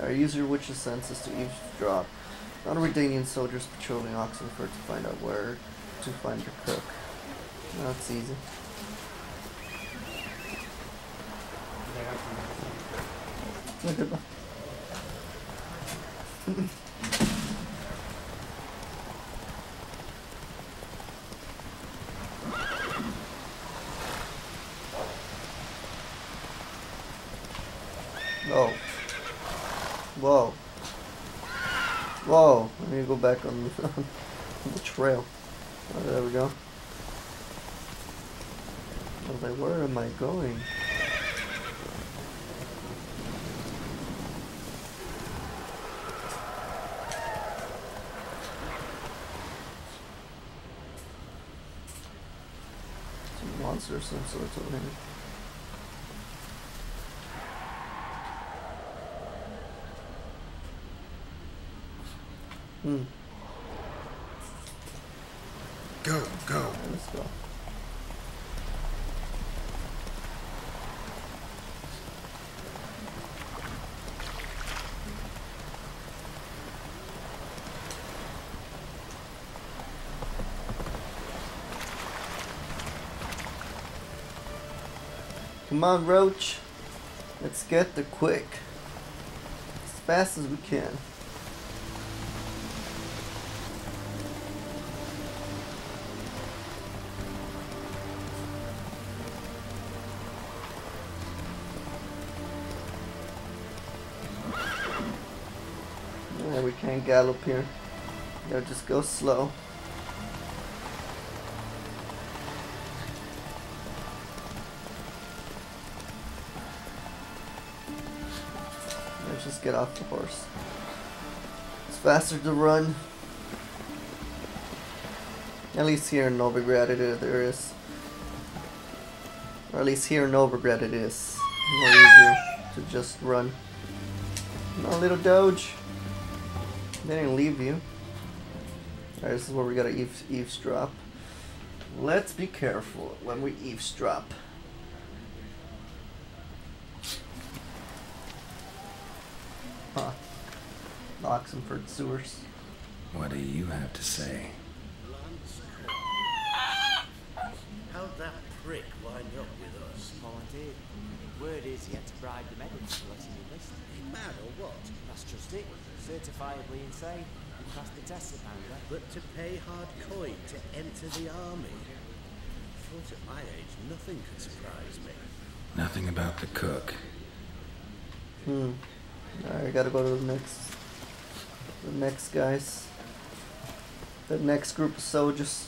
will. Use your witch's senses to eavesdrop on Redanian soldiers patrolling Oxenford to find out where to find your cook. That's easy. Oh. Whoa. Whoa. I need to go back on the trail. Oh, there we go. I was like, where am I going? Some monster of some sort over here. Go, go. Let's go. Come on, Roach. Let's get there quick. As fast as we can. Yeah, we can't gallop here. Gotta just go slow. Let's just get off the horse. It's faster to run. At least here in Novigrad there is. Or at least here in Novigrad it is. More easier to just run. No, little Doge. They didn't leave you. Alright, this is where we gotta eavesdrop. Let's be careful when we eavesdrop. Huh. Oxenford sewers. What do you have to say? How'd that prick wind up with us? Volunteered. Word is he had to bribe the medics to let him enlist. He mad or what? That's just it. Certifiably insane. He passed the test apparently. But to pay hard coin to enter the army? I thought at my age nothing could surprise me. Nothing about the cook. Alright, gotta go to the next guys. The next group of soldiers.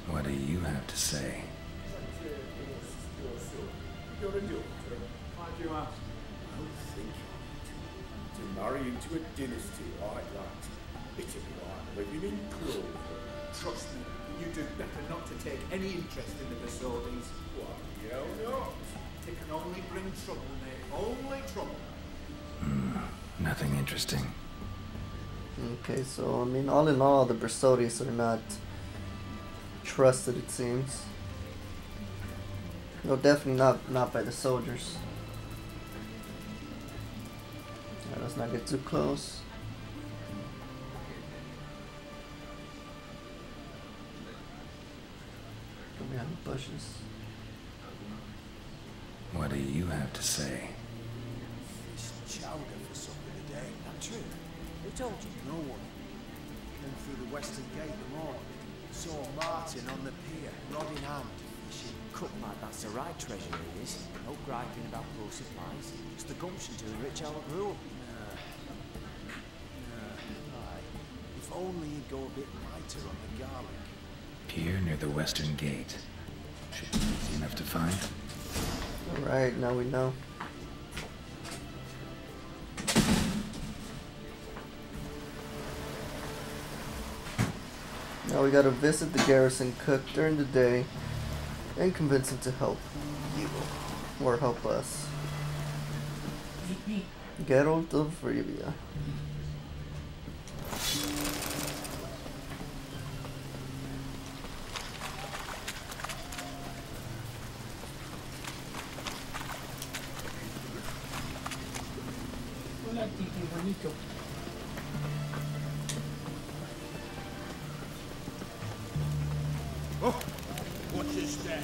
What do you have to say? You're a doctor. Why do you ask? I was thinking to marry into a dynasty like that. It'd be like living in clover. Trust me, you do better not to take any interest in the Basodis. Why, you not. It can only bring trouble, mate. Only trouble. Nothing interesting. Okay, so I mean, all in all, the Brasodis are not trusted, it seems. No, definitely not by the soldiers. Right, let's not get too close. Go behind the bushes. What do you have to say? It's chowder for supper today. Not true. Who told you? No one. Came through the western gate in the morning. Saw Martin on the pier, rod in hand, fishing. Cook like that's the right treasure he is. No griping about poor supplies. Just the gumption to the rich out rule. Aye. If only he'd go a bit lighter on the garlic. Pier near the western gate. Should be easy enough to find. Alright, now we know. Now we gotta visit the garrison cook during the day and convince him to help you or help us. Geralt of Rivia. Hola, Titi, bonito. Oh, what is that?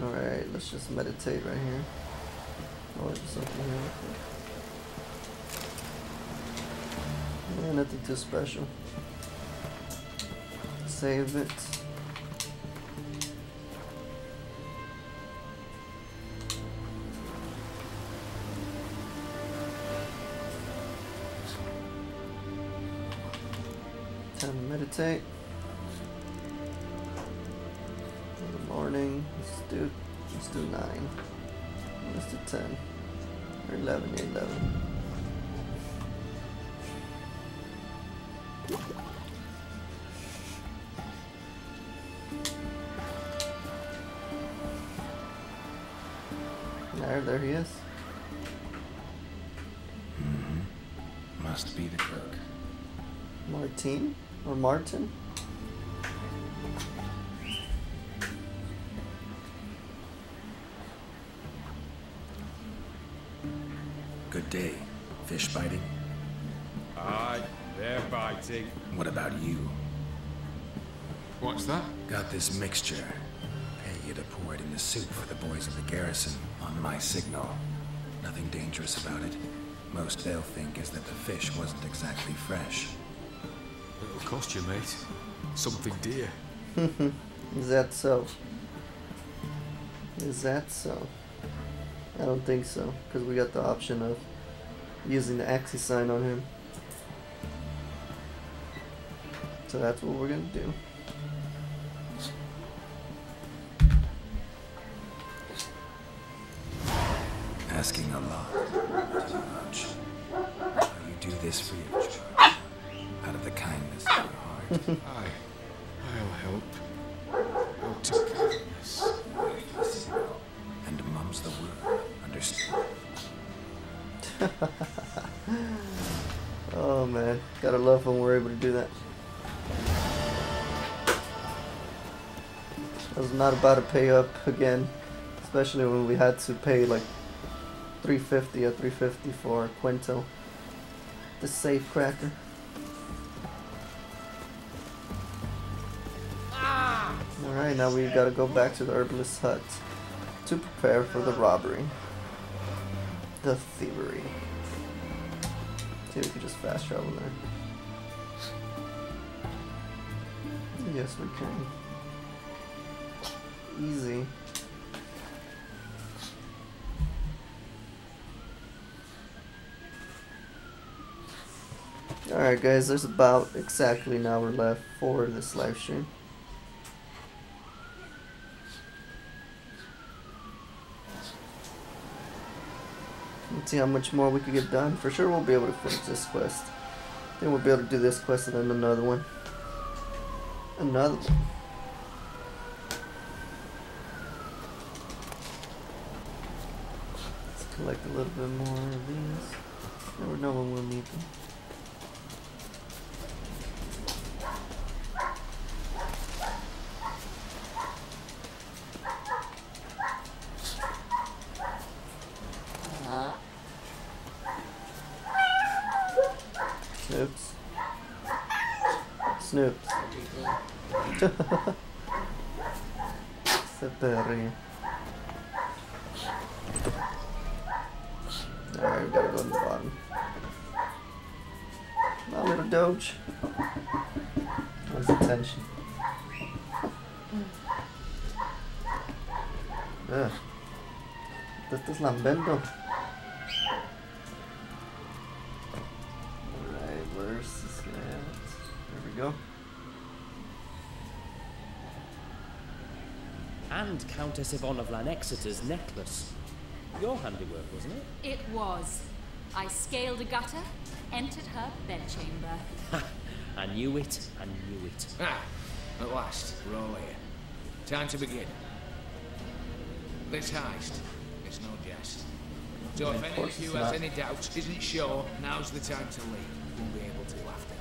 Alright, let's just meditate right here. Oh, there's something here. Yeah, nothing too special. Save it. Time to meditate. In the morning, let's do 9. Let's do 10. Or 11, yeah, 11. There he is. Must be the cook. Martine? Or Martin? Good day. Fish biting? Aye, they're biting. What about you? What's that? Got this mixture. Pay you to pour it in the soup for the boys of the garrison on my signal. Nothing dangerous about it. Most they'll think is that the fish wasn't exactly fresh. It'll cost you, mate. Something dear. Is that so? Is that so? I don't think so, because we got the option of using the Axis sign on him. So that's what we're gonna do. Asking a lot. Too much. You do this free of charge. Out of the kindness of your heart. I'll help. Out of kindness. And mum's the word. Understood? Oh man, gotta love when we're able to do that. I was not about to pay up again, especially when we had to pay like 350 or 350 for Quinto, the safe cracker. Alright, now we gotta go back to the herbalist's hut to prepare for the robbery. The thievery. See if we can just fast travel there. Yes, we can. Easy. Alright guys, there's about exactly an hour left for this live stream. Let's see how much more we can get done. For sure we'll be able to finish this quest. Then we'll be able to do this quest and then another one. Another one. Let's collect a little bit more of these. Never know when we'll need them. Oops. Snoop. Separi. Alright, we gotta go to the bottom. My little Doge. What's the tension? Ugh. Te estás lambendo. Alright, where's this guy at? There we go. And Countess Yvonne of Lanexeter's necklace. Your handiwork, wasn't it? It was. I scaled a gutter, entered her bedchamber. I knew it, I knew it. Ah, at last, we're all here. Time to begin. This heist, it's no jest. So if any of you has any doubts, isn't sure, now's the time to leave. We'll be able to after.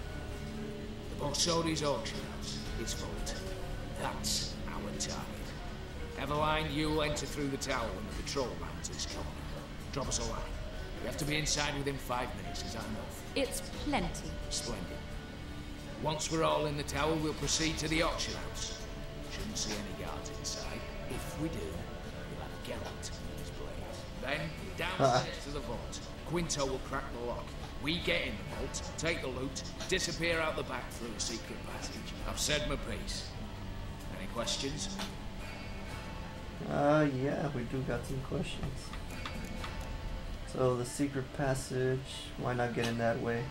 The Borsodi's auction house, its vault. That's our target. Eveline, you'll enter through the tower when the patrol rounds this corner. Drop us a line. We have to be inside within 5 minutes, is that enough? It's plenty. Splendid. Once we're all in the tower, we'll proceed to the auction house. Shouldn't see any guards inside. If we do, we'll have Geralt in his place. Then, downstairs to the vault. Quinto will crack the lock. We get in the vault, take the loot, disappear out the back through a secret passage. I've said my piece. Any questions? Yeah, we do got some questions. So the secret passage, why not get in that way?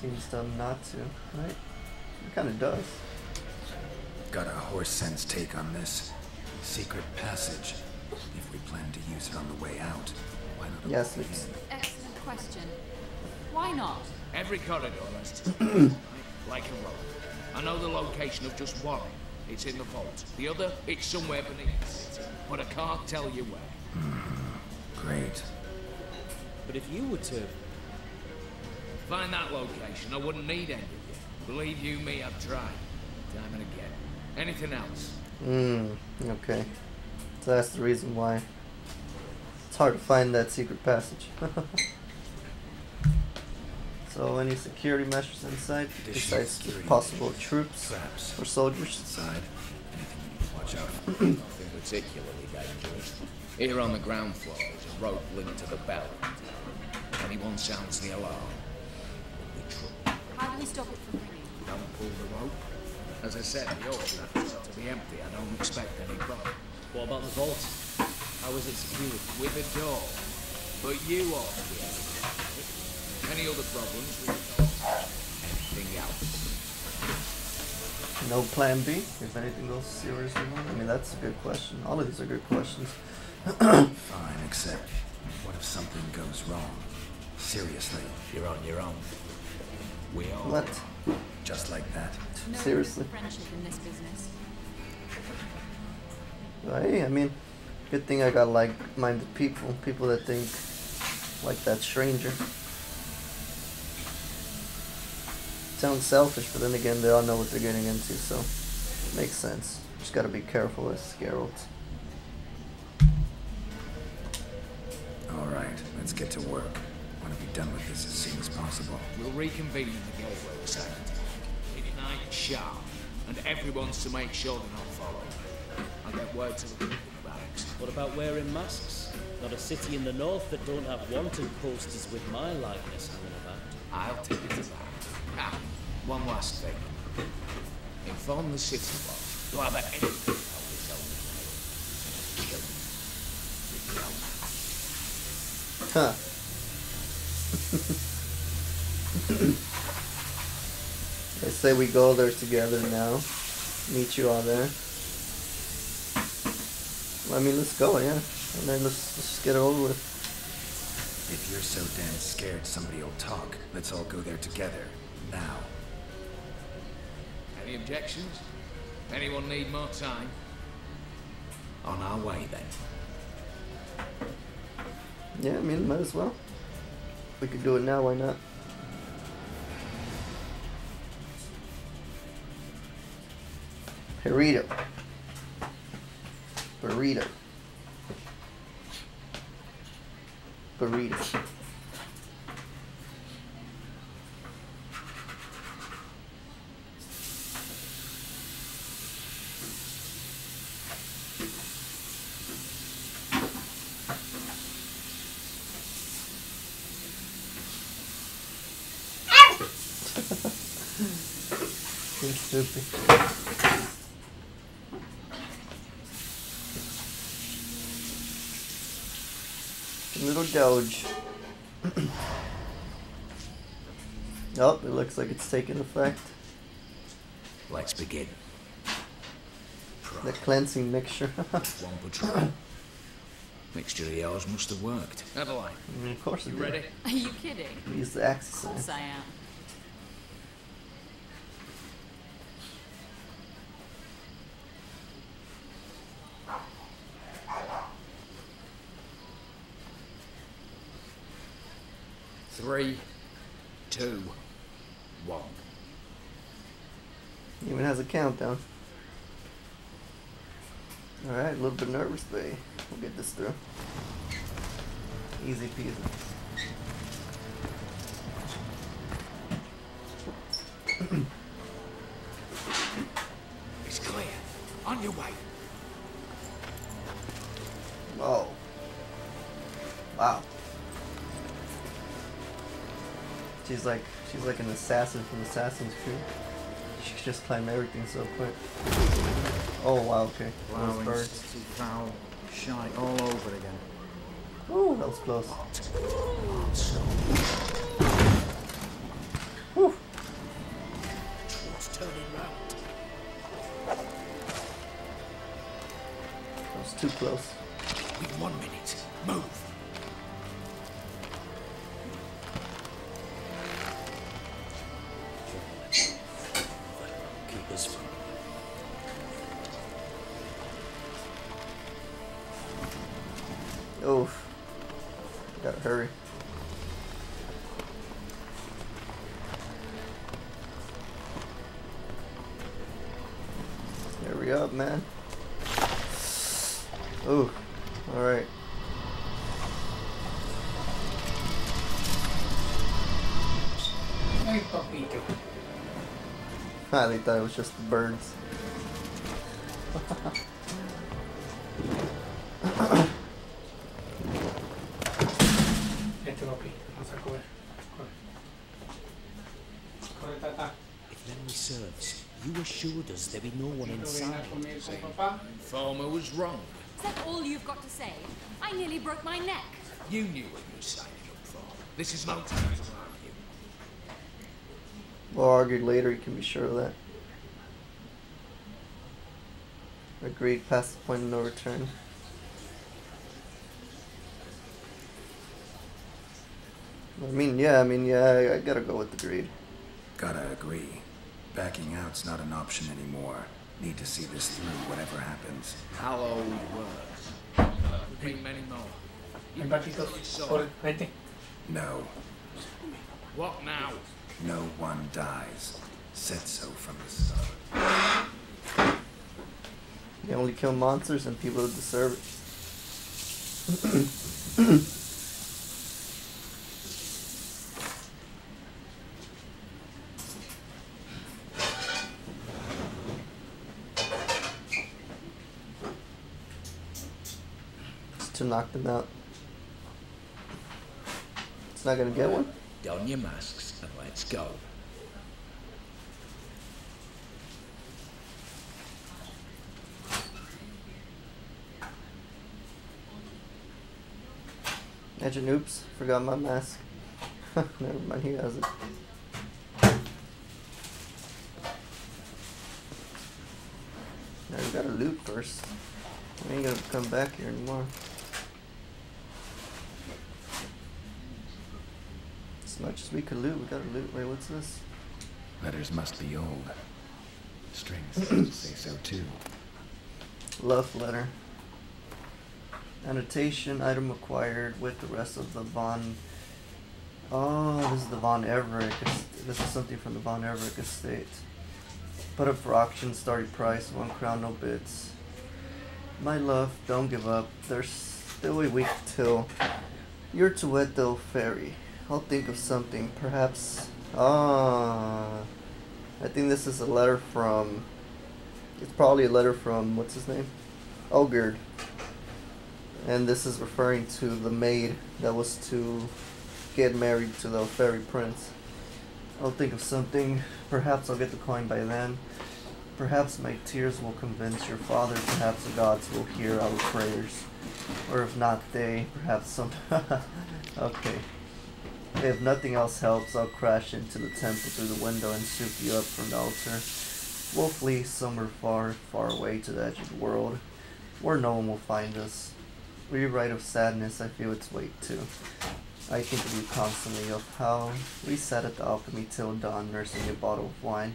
Seems dumb not to, right? It kind of does. Got a horse sense take on this. Secret passage. If we plan to use it on the way out, why not? Yes, it's... Excellent question. Why not? Every corridor has two, like a road. I know the location of just one. It's in the vault. The other, it's somewhere beneath the city. But I can't tell you where. Great. But if you were to... find that location, I wouldn't need any of you. Believe you me, I've tried. Time and again. Anything else? Okay. So that's the reason why it's hard to find that secret passage. So any security measures inside besides possible troops or soldiers? Inside. Watch out. Nothing particularly dangerous. Here on the ground floor is a rope linked to the bell. If anyone sounds the alarm, we'll be trouble. How do we stop it from ringing? Don't pull the rope. As I said, the auction house ought to be empty. I don't expect any problem. What about the vault? How is it secured? With a door. But you ought to be able to open it. Any other problems with anything else? No plan B if anything goes seriously wrong? I mean, that's a good question. All of these are good questions. Fine, except what if something goes wrong? Seriously. You're on your own. We are. What? Just like that. No Seriously. friendship in this business. Right? I mean, good thing I got like-minded people. People that think like that stranger. Sounds selfish, but then again, they all know what they're getting into, so makes sense. Just gotta be careful as Geralt. Alright, let's get to work. Want to be done with this as soon as possible. We'll reconvene in the gateway this afternoon. It's 9 sharp, and everyone's to make sure they're not followed. I'll get word to the barracks. What about wearing masks? Not a city in the north that don't have wanted posters with my likeness hanging about. I'll take it to that. Ah, one last thing. Inform the city watch to have anything about this old Huh. I say we go there together now. Meet you all there. Well, I mean, let's go, yeah. And then let's just get it over with. If you're so damn scared somebody will talk, let's all go there together. Now. Any objections? Anyone need more time? On our way then. Yeah, I mean, might as well. We could do it now, why not? Burrito. Burrito. Burrito. Oopie. Little gouge. Oh, it looks like it's taking effect. Let's begin. The cleansing mixture. One patrol. Mixture of yours must have worked. Adeline, Of course it you did. ready? Are you kidding? We use the axis. Of course I am. Three, two, one. Even has a countdown. Alright, a little bit nervous, but we'll get this through. Easy peasy. It's clear. On your way. Whoa. Wow. She's like an assassin from Assassin's Creed. She can just climb everything so quick. Oh wow, okay. Those birds. Foul, shite all over again. Ooh, that was close. Whew. What's turning round? That was too close. With 1 minute. Move. Keep us from. Oof. Gotta hurry. Hurry up, man. Ooh. Alright. Ay, papito. They thought it was just the birds. Este papi, vamos a correr. Corre, tata. If memory serves, you assured us there'd be no one inside. Informer was wrong. Is that all you've got to say? I nearly broke my neck. You knew what you were signing up for. This is no time to argue. We'll argue later, you can be sure of that. Agreed, past the point of no return. Yeah, I gotta go with agreed. Gotta agree. Backing out's not an option anymore. Need to see this through, whatever happens. Hallowed words. Bring many more. Ven, patitos. Corre, vente. No. What now? No one dies. Said so from the start. They only kill monsters and people that deserve it. To knock them out. It's not gonna get one? Don your masks and let's go. Imagine, oops, forgot my mask. Never mind, he has it. Now we gotta loot first. We ain't gonna come back here anymore. As much as we could loot, we gotta loot. Wait, what's this? Letters must be old. Strings say so too. Love letter. Annotation, item acquired with the rest of the Von. Oh, this is the Von Everett. This is something from the Von Everett estate. Put up for auction, starting price, 1 crown, no bids. My love, don't give up. There's still a week till you're to Edo Ferry. I'll think of something, perhaps. I think this is a letter from. It's probably a letter from, what's his name? Olgerd. And this is referring to the maid that was to get married to the fairy prince. I'll think of something, Perhaps I'll get the coin by then. Perhaps my tears will convince your father. Perhaps the gods will hear our prayers. Or if not they, perhaps some... Okay. If nothing else helps, I'll crash into the temple through the window and scoop you up from the altar. We'll flee somewhere far, far away to the edge of the world, where no one will find us. When you write of sadness, I feel its weight too. I think of you constantly, of how we sat at the alchemy till dawn nursing a bottle of wine,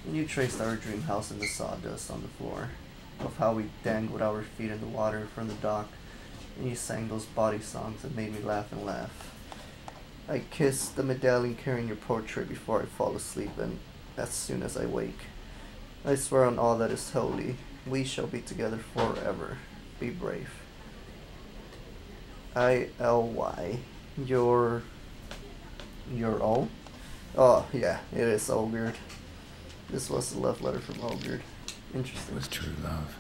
and you traced our dream house in the sawdust on the floor, of how we dangled our feet in the water from the dock, and you sang those body songs that made me laugh and laugh. I kiss the medallion carrying your portrait before I fall asleep, and as soon as I wake, I swear on all that is holy, we shall be together forever. Be brave. I-L-Y. Your O? Oh, yeah, it is Olgerd. This was the love letter from Olgerd. Interesting. It was true love.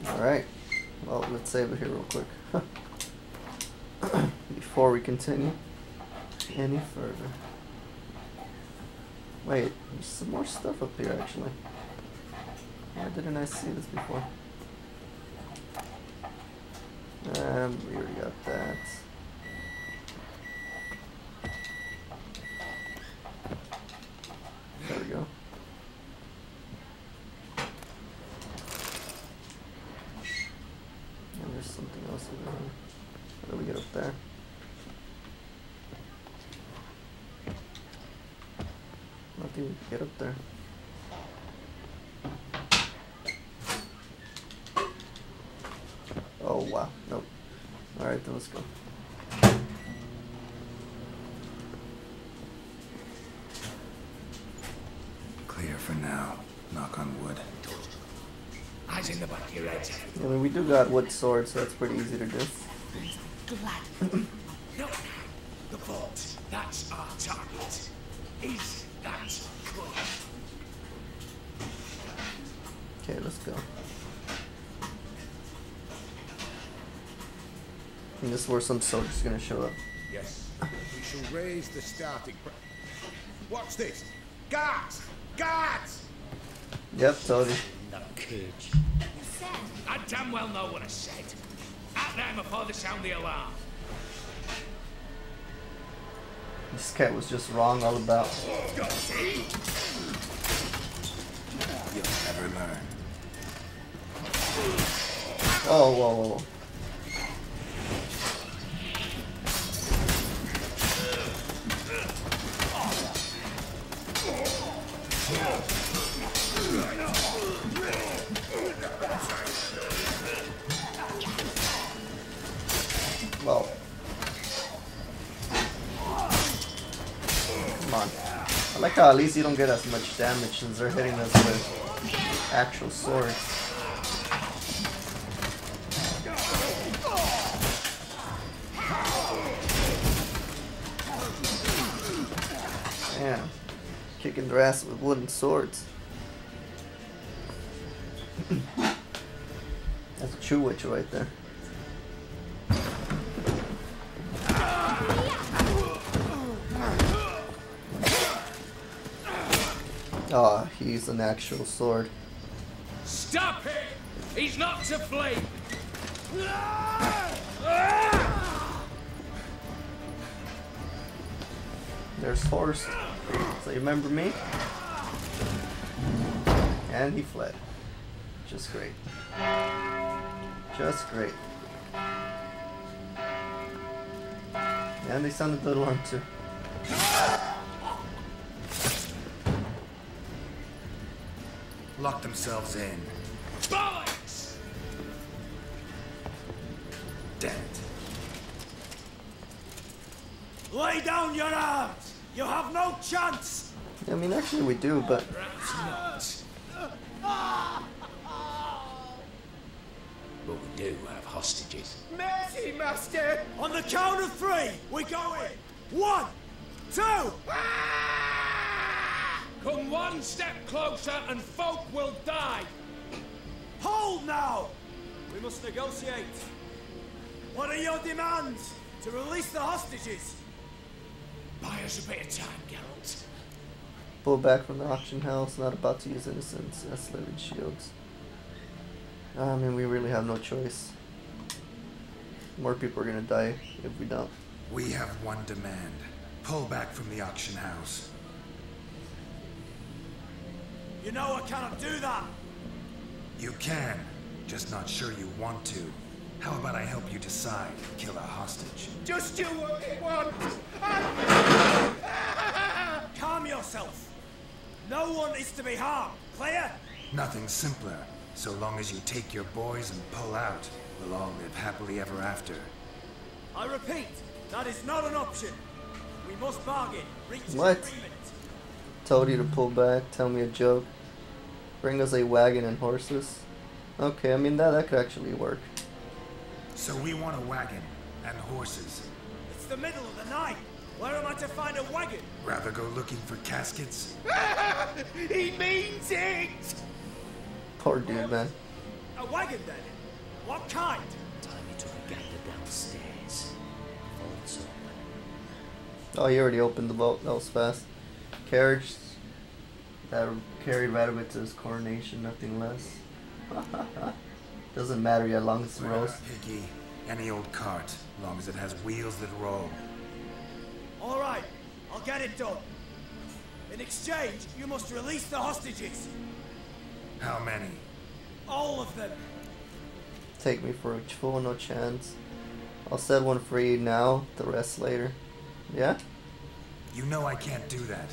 Alright, well, let's save it here real quick. Before we continue any further. Wait, there's some more stuff up here actually. Why didn't I see this before? We already got that. There we go. And there's something else in there. How do we get up there? Nothing we can get up there. Oh wow, nope. Alright, then let's go. Clear for now. Knock on wood. Eyes in the back of your head. I mean, we do got wood swords, so that's pretty easy to do. No, the vault. That's our target. Is that good? Okay, let's go. And this is where some soldiers are gonna show up. Yes, we shall raise the starting price. Watch this! Guards! Guards! Yep, told you. That cage. I damn well know what I said. At them before they sound the alarm. This cat was just wrong all about. You'll never learn. Oh, whoa, whoa, whoa. Well, come on. I like how at least you don't get as much damage since they're hitting us with actual swords. Damn. Kicking their ass with wooden swords. That's a true witch right there. Oh, he's an actual sword. Stop him! He's not to blame! There's Horst. So you remember me? And he fled. Just great. Just great. And they sounded the alarm too. Lock themselves in. Bollocks! Damn it. Lay down your arms! You have no chance! I mean, actually we do, but... But we do have hostages. Mercy, master! On the count of 3, we go in! 1, 2... Come one step closer and folk will die. Hold now! We must negotiate. What are your demands? To release the hostages? Buy us a bit of time, Geralt. Pull back from the auction house, not about to use innocents as slavery shields. I mean, we really have no choice. More people are gonna die if we don't. We have one demand. Pull back from the auction house. You know I cannot do that. You can, just not sure you want to. How about I help you decide? Kill a hostage. Just do what you want. Calm yourself. No one is to be harmed. Clear? Nothing simpler. So long as you take your boys and pull out, we'll all live happily ever after. I repeat, that is not an option. We must bargain. Reach an What? agreement. Told you to pull back, tell me a joke. Bring us a wagon and horses. Okay, I mean that could actually work. So we want a wagon and horses. It's the middle of the night. Where am I to find a wagon? Rather go looking for caskets? He means it! Poor dude, man. A wagon then? What kind? Time you took a gander downstairs. Vault's open. Oh, you already opened the vault. That was fast. Carriage that carried Radovid to his coronation, nothing less. Doesn't matter yet, long as it's roast. Piggy, any old cart, long as it has wheels that roll. All right, I'll get it done. In exchange, you must release the hostages. How many? All of them. Take me for a fool, no chance. I'll set one free now, the rest later. Yeah? You know I can't do that.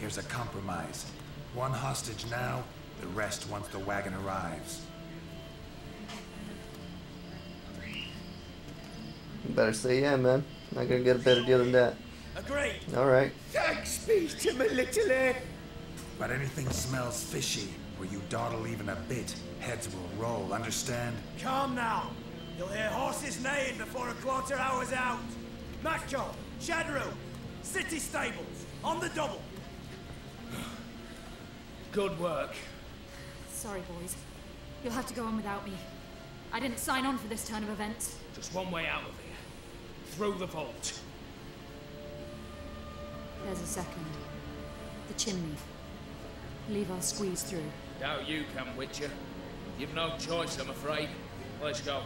Here's a compromise. One hostage now, the rest once the wagon arrives. You better say yeah, man. Not gonna get a better deal than that. Agreed. Alright. Thanks be to my little egg. But anything smells fishy, where you dawdle even a bit, heads will roll, understand? Calm now. You'll hear horses neighing before a quarter hour's out. Macho, Shadru, city stables, on the double. Good work. Sorry, boys. You'll have to go on without me. I didn't sign on for this turn of events. Just one way out of here. Through the vault. There's a second. The chimney. Leave our squeeze through. Doubt you can, Witcher. You've no choice, I'm afraid. Let's go.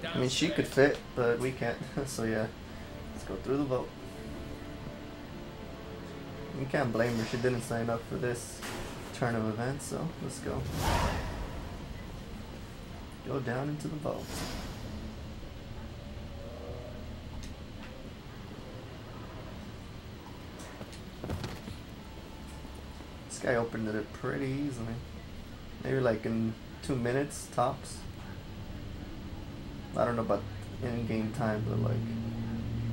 I mean, she could fit, but we can't. So yeah, let's go through the vote. You can't blame her. She didn't sign up for this turn of events, so let's go. Go down into the vault. This guy opened it pretty easily. Maybe like in 2 minutes tops. I don't know about in-game time, but like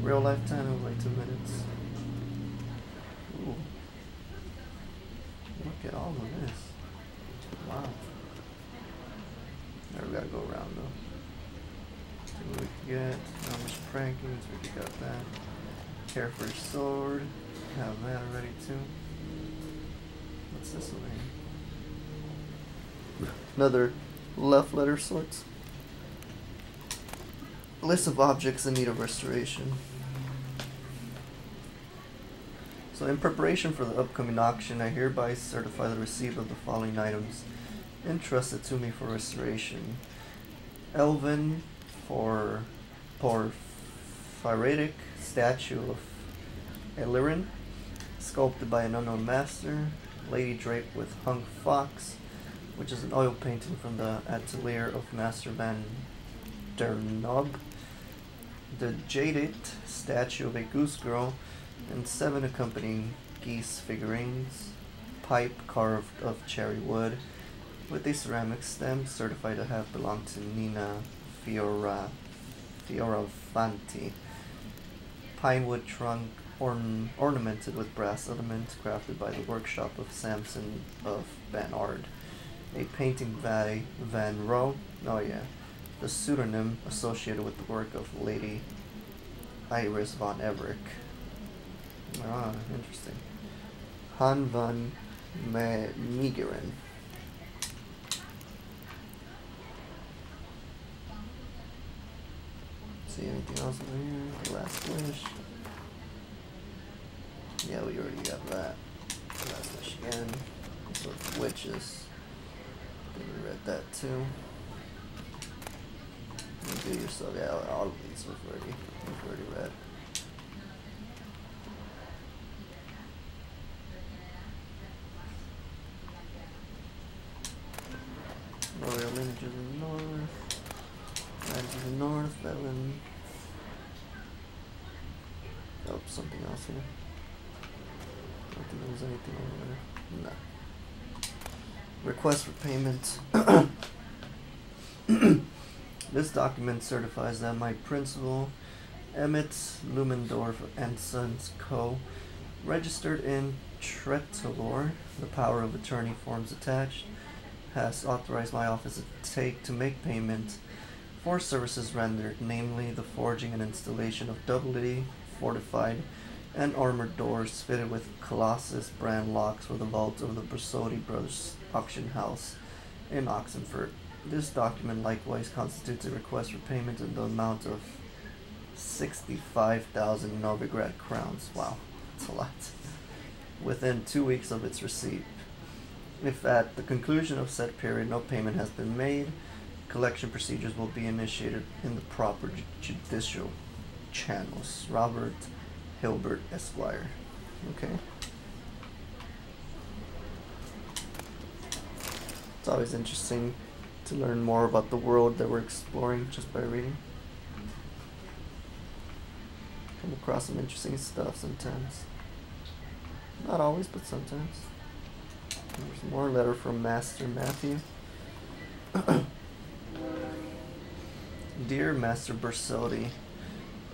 real life time, it was like 2 minutes. Ooh. Look at all of this. Wow. Now we gotta go around though. See what we can get. How much prankings, we got that. Care for sword. Have that already too. What's this over here? Another left letter swords. List of objects in need of restoration. So in preparation for the upcoming auction, I hereby certify the receipt of the following items entrusted to me for restoration. Elven for porphyritic statue of Illyrin, sculpted by an unknown master. Lady draped with hung fox, which is an oil painting from the atelier of Master Van der Nog. The jaded statue of a goose girl and 7 accompanying geese figurines. Pipe carved of cherry wood with a ceramic stem certified to have belonged to Nina Fioravanti. Pine wood trunk ornamented with brass elements crafted by the workshop of Samson of Banard. A painting by Van Rohe. Oh yeah. The pseudonym associated with the work of Lady Iris von Everick. Ah, interesting. Han van Megarin. See anything else over here? The last wish. Yeah, we already got that. Last wish again. So witches. We read that too. You do yourself. Yeah, all of these we've already read. Royal lineage of the north. Lineage of the north. Velen. Oh, something else here. I don't think there was anything over there. No. Request for payment. This document certifies that my principal, Emmett Lumendorf and Sons Co., registered in Tretalor, the power of attorney forms attached, has authorized my office to make payment for services rendered, namely the forging and installation of doubly fortified and armored doors fitted with Colossus brand locks for the vault of the Bersotti Brothers auction house in Oxenford. This document likewise constitutes a request for payment in the amount of 65,000 Novigrad crowns. Wow, that's a lot. Within 2 weeks of its receipt. If at the conclusion of said period no payment has been made, collection procedures will be initiated in the proper judicial channels. Robert Hilbert, Esquire. Okay. It's always interesting to learn more about the world that we're exploring just by reading. Come across some interesting stuff sometimes. Not always, but sometimes. There's more letter from Master Matthew. Dear Master Bersotti,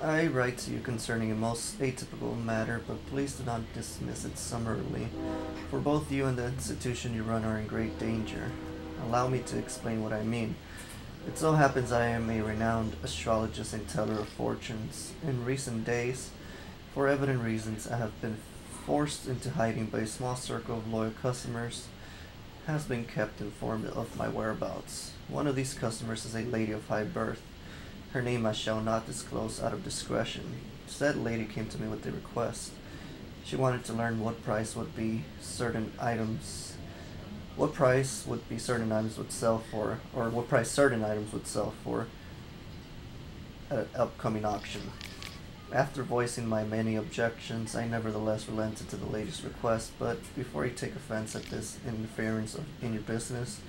I write to you concerning a most atypical matter, but please do not dismiss it summarily, for both you and the institution you run are in great danger. Allow me to explain what I mean. It so happens I am a renowned astrologist and teller of fortunes. In recent days, for evident reasons, I have been forced into hiding by a small circle of loyal customers, has been kept informed of my whereabouts. One of these customers is a lady of high birth. Her name I shall not disclose out of discretion. Said lady came to me with a request. She wanted to learn what price would be certain items would sell for, or what price certain items would sell for at an upcoming auction. After voicing my many objections, I nevertheless relented to the lady's request, but before you take offense at this interference in your business,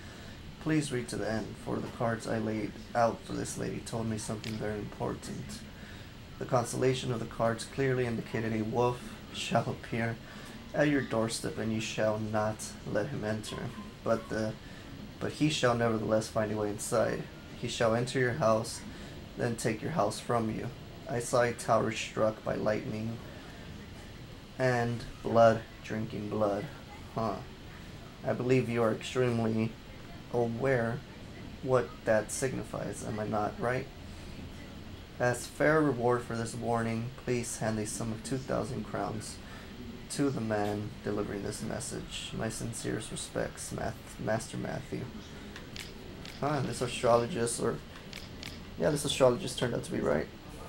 please read to the end, for the cards I laid out for this lady told me something very important. The constellation of the cards clearly indicated a wolf shall appear at your doorstep, and you shall not let him enter. But he shall nevertheless find a way inside. He shall enter your house, then take your house from you. I saw a tower struck by lightning, and blood drinking blood. I believe you are extremely aware what that signifies, am I not right? As fair reward for this warning, please hand a sum of 2,000 crowns to the man delivering this message. My sincerest respects, Master Matthew. This astrologist turned out to be right.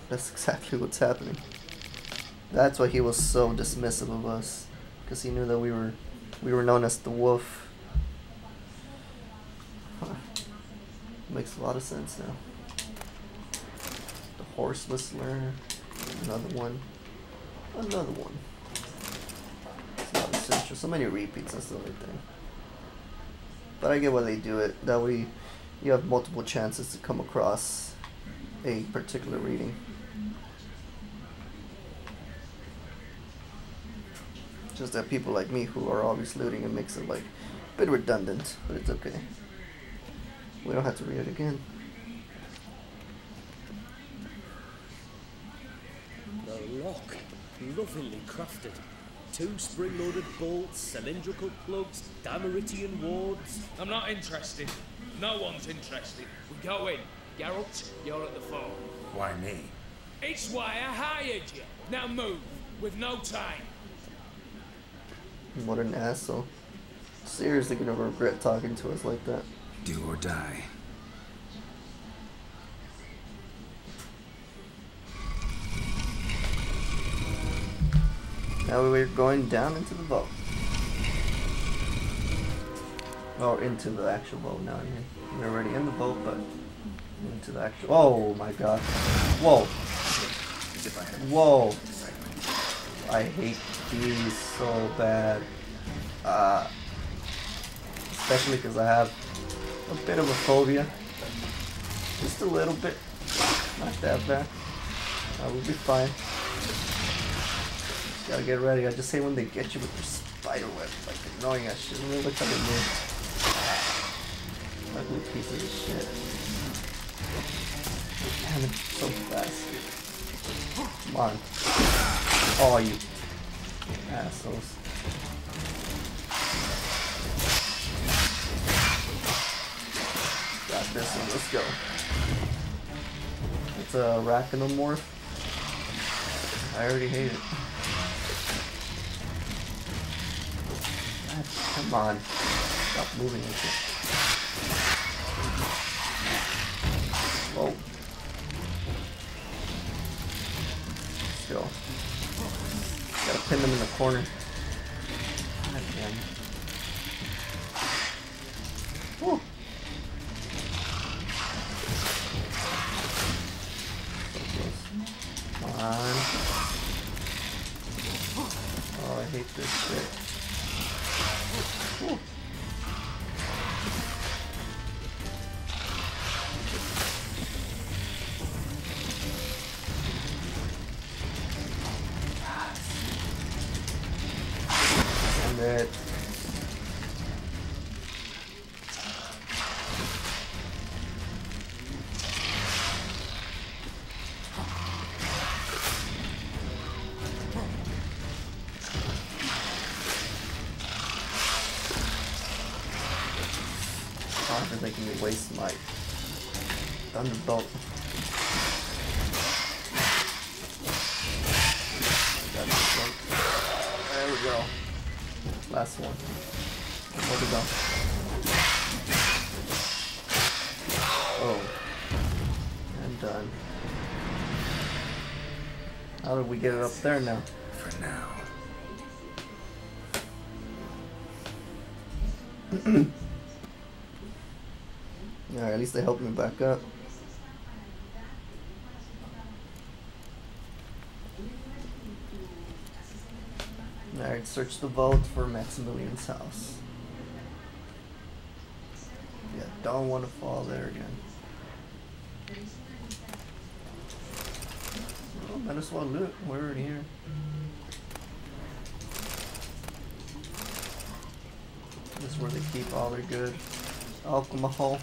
That's exactly what's happening. That's why he was so dismissive of us, because he knew that we were known as the wolf. Makes a lot of sense now. The horse whistler, another one. It's not essential. So many repeats, that's the only thing. But I get why they do it. That way you have multiple chances to come across a particular reading. Just that people like me who are always looting, it makes it like a bit redundant, but it's okay. We don't have to read it again. The lock, lovingly crafted. 2 spring-loaded bolts, cylindrical plugs, Dameritian wards. I'm not interested. No one's interested. We go in. Geralt, you're at the phone. Why me? It's why I hired you. Now move. We've no time. What an asshole. Seriously gonna regret talking to us like that. Do or die. Now we're going down into the vault. Or into the actual vault now. I mean, we're already in the vault, but into the actual. Oh my god. Whoa. Whoa. I hate these so bad. Especially because I have a bit of a phobia. Just a little bit. Not that bad. I will be fine. Gotta get ready. I just hate when they get you with their spider web. Like annoying as shit. Look how they move. Ugly pieces of shit. Damn, it's so fast. Come on. Oh, you assholes. Got this one. Let's go. It's a arachnomorph. I already hate it. Come on. Stop moving with it. Whoa. Let's go. Gotta pin them in the corner. God damn. Woo. So close. Come on. Oh, I hate this shit. Woo. And it. They're making me waste my thunderbolt. There we go. Last one. Where'd it go? Oh. And done. How did we get it up there now? For now. Alright, at least they helped me back up. Alright, search the vault for Maximilian's house. Yeah, don't want to fall there again. Oh, might as well loot. We're already here. This is where they keep all their good alcohol.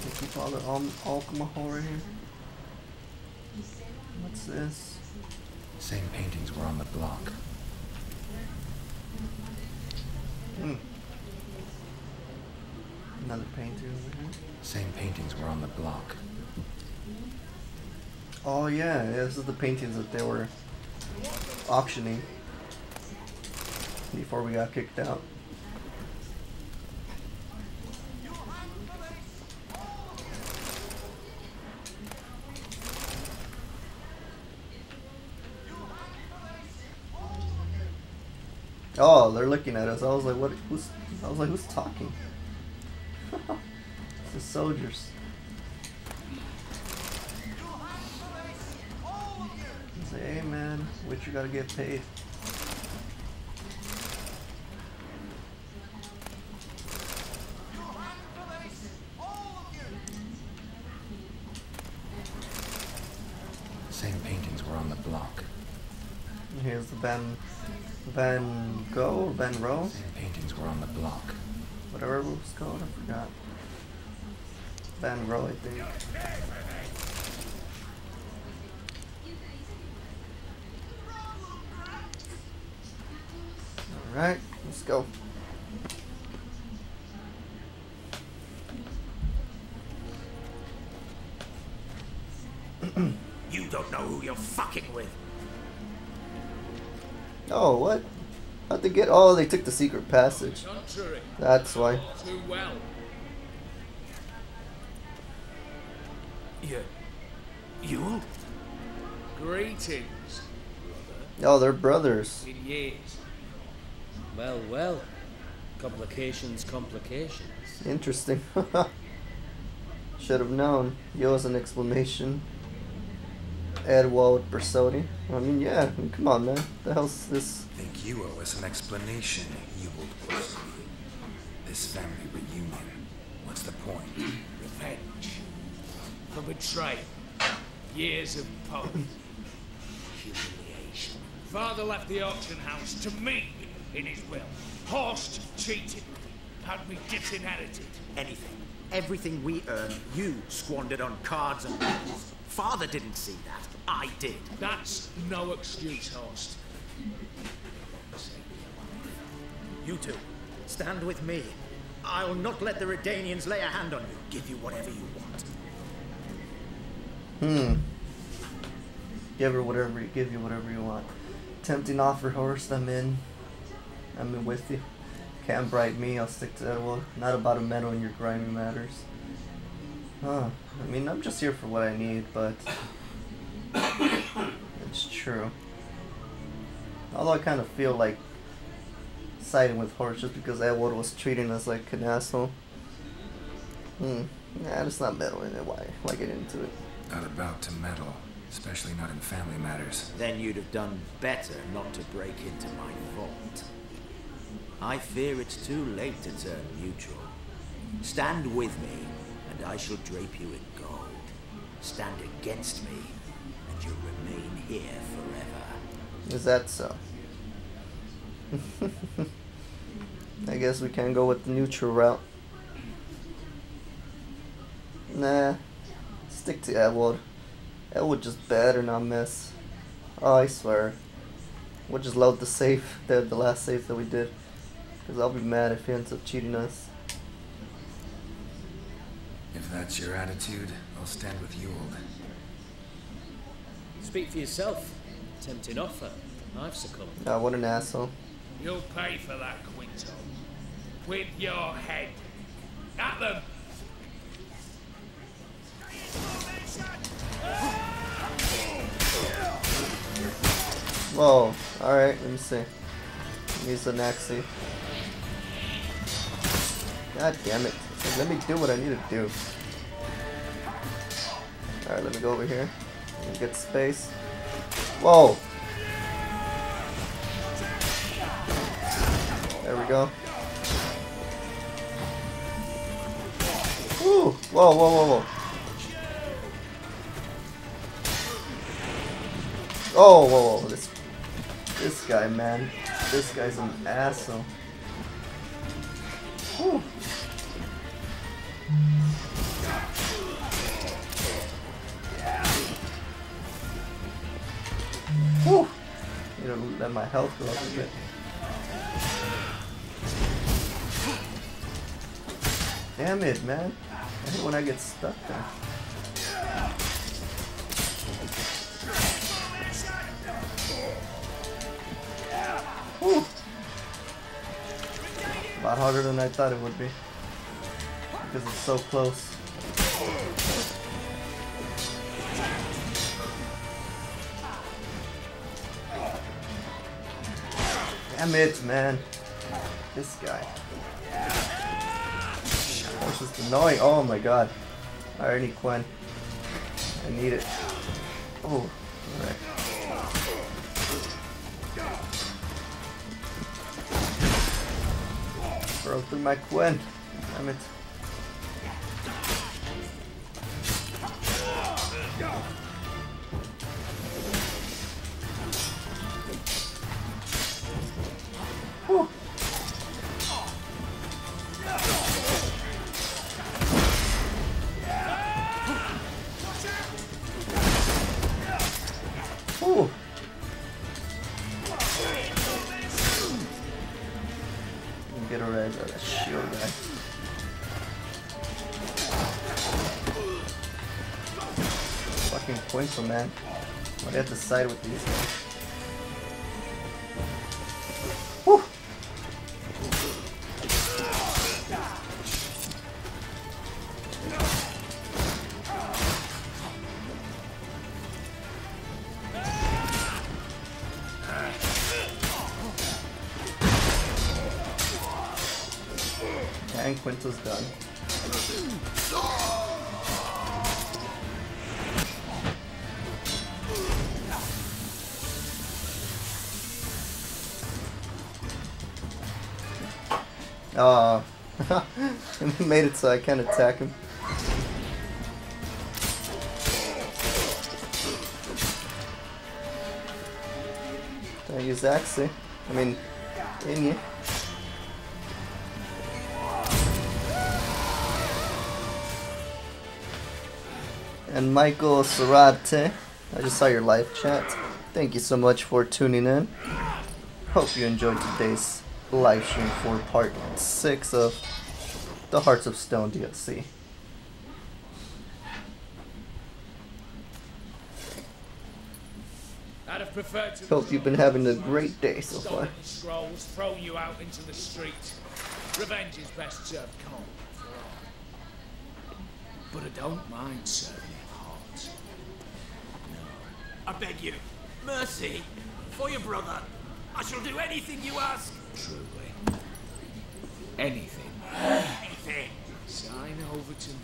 They keep all their alcohol right here. What's this? Same paintings were on the block. Another painting over here. Same paintings were on the block. Oh yeah, this is the paintings that they were auctioning before we got kicked out. Oh, they're looking at us. I was like, what? Who's talking? It's the soldiers. I say, hey man, Witcher gotta get paid. Same paintings were on the block. Here's the Van Gogh, Van Rohe. Same paintings were on the block. Whatever it was called, I forgot. Van Rohe, I think. Alright, let's go. You don't know who you're fucking with. Oh, what? How'd they get? Oh, they took the secret passage. That's why. Too well. You? Greetings, Oh, they're brothers. in years. Well, well. Complications, complications. Interesting. Should have known. Yo is an exclamation. Edward Bersotti. I mean, yeah. I mean, come on, man. The hell's this? Think you owe us an explanation, you old person. This family reunion. What's the point? Revenge. For betrayal. Years of poverty. Humiliation. Father left the auction house to me in his will. Horst cheated me. Had me disinherited. Anything. Everything we earned, you squandered on cards and bills. Father didn't see that. I did. That's no excuse, Horst. You two, stand with me. I'll not let the Redanians lay a hand on you. Give you whatever you want. Give you whatever you want. Tempting offer, Horst. I'm in with you. Can't bribe me. I'll stick to that. Well, not about a medal in your grimy matters. Huh. I mean, I'm just here for what I need, but it's true. Although I kind of feel like siding with Horst just because Edward was treating us like an asshole. Nah, it's not meddling it. Why get into it? Not about to meddle, especially not in family matters. Then you'd have done better not to break into my vault. I fear it's too late to turn neutral. Stand with me, and I shall drape you in gold. Stand against me, and you'll remain here forever. Is that so? I guess we can go with the neutral route. Nah. Stick to Edward. Edward just better not miss. Oh, I swear. We'll just load the safe, the last safe that we did. Because I'll be mad if he ends up cheating us. If that's your attitude, I'll stand with you, old. Speak for yourself. Tempting offer. I've succumbed. Ah, what an asshole. You'll pay for that, Quinto. With your head. At them! Whoa. Alright, let me see. Use the Naxi. God damn it. Let me do what I need to do. Alright, let me go over here. Let me get space. Whoa! There we go. Woo! Whoa, whoa, whoa, whoa. Oh, whoa, whoa. This guy, man. This guy's an asshole. Whew. Whew. Need to let my health go up a bit. Damn it, man. I hate when I get stuck there. Whew. A lot harder than I thought it would be. Because it's so close. Damn it, man. This guy. That's just annoying. Oh my god. I need Quen. I need it. Oh, alright. Broke through my Quen. Damn it. Whew. Whew. Get a red or a shield guy. Fucking Quinto, man. Why do you have to side with these guys? Whew. And Quinto's done. He made it so I can't attack him. Can I use Axe? I mean, in you. And Michael Sarate, I just saw your live chat. Thank you so much for tuning in. Hope you enjoyed today's live stream for part 6 of the Hearts of Stone DLC. I'd have preferred to. Hope you've been having a great day so far. Scrolls throw you out into the street. Revenge is best served cold. But I don't mind serving it hot. I beg you, mercy, for your brother. I shall do anything you ask. Truly. Anything. Anything. Sign over to me.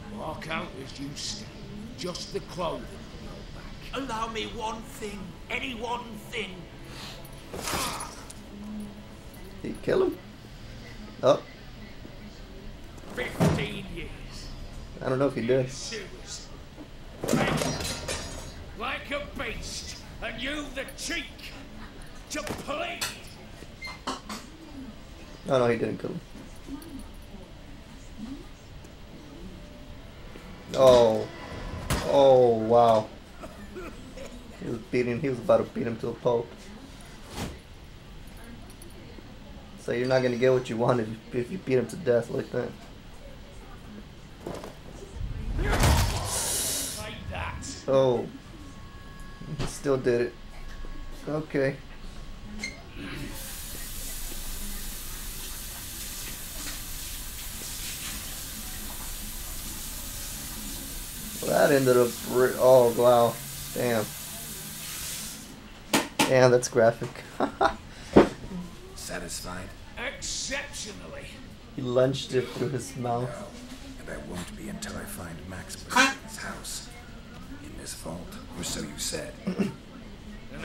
And walk out as you stand. Just the clothing on your back. Allow me one thing. Any one thing. Did you kill him? Oh. 15 years. I don't know if he did. Like a beast, and you the cheek to plead. Oh no, he didn't kill him. Oh. Oh, wow. He was about to beat him to a pulp. So you're not gonna get what you wanted if you beat him to death like that. Like that. Oh. He still did it. Okay. Well, that ended up... Oh, wow. Damn. Damn, that's graphic. Satisfied? Exceptionally. He lunged it through his mouth. And I won't be until I find Max Bergman's house. In this vault, or so you said. And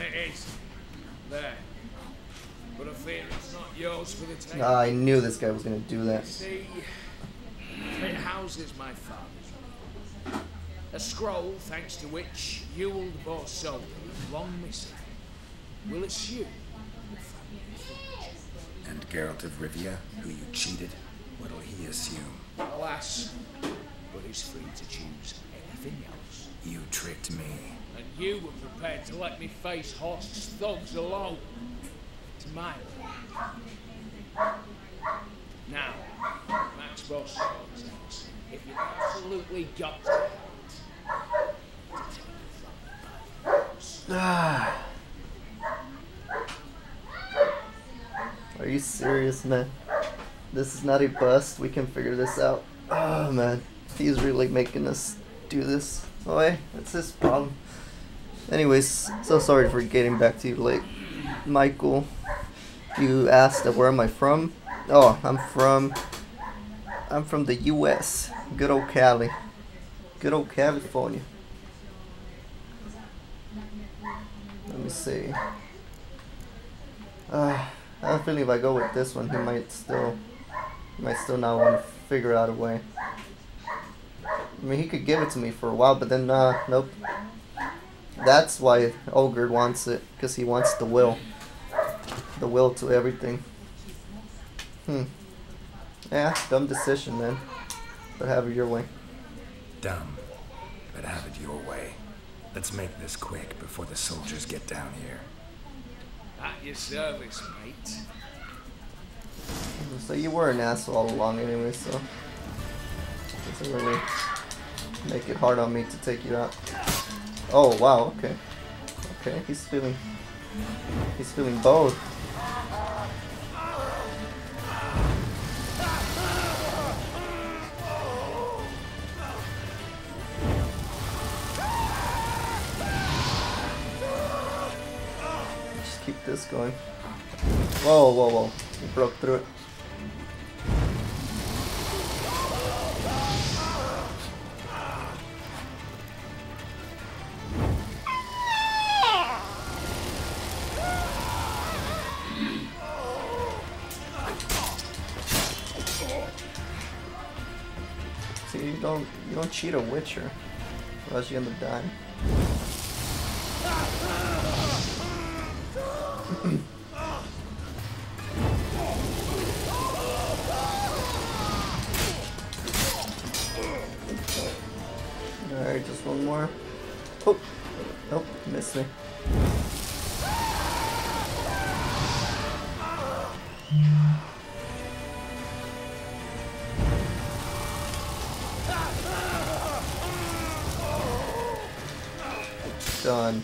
it is. There. But I fear it's not yours for the taking. I knew this guy was gonna do that. See, it houses my father's will. A scroll, thanks to which Ewald Borsoldi, long missing, will assume the family fortune. And Geralt of Rivia, who you cheated, what'll he assume? Alas, but he's free to choose anything else. You tricked me. And you were prepared to let me face Horst's thugs alone. To my mind. Now, Max Borsoldi's house. If you've absolutely got to have it, Are you serious, man? This is not a bust. We can figure this out. Oh, man. He's really making us do this. Oh, hey, that's his problem. Anyways, so sorry for getting back to you late. Michael, you asked where am I from? Oh, I'm from the US. Good old Cali. Good old California. Let me see. I have a feeling if I go with this one, he might still not want to figure out a way. I mean, he could give it to me for a while, but then, nope. That's why Olgerd wants it, because he wants the will. The will to everything. Yeah, dumb decision, man. But have it your way. Dumb, but have it your way. Let's make this quick before the soldiers get down here. at your service, mate. So you were an asshole all along anyway, so doesn't really make it hard on me to take you out. Oh wow, okay. Okay, he's feeling both. Just keep this going. Whoa, whoa, whoa. He broke through it. See, you don't cheat a Witcher, or else you end up dying. Alright, just one more. Oh! Nope, missed me. Done.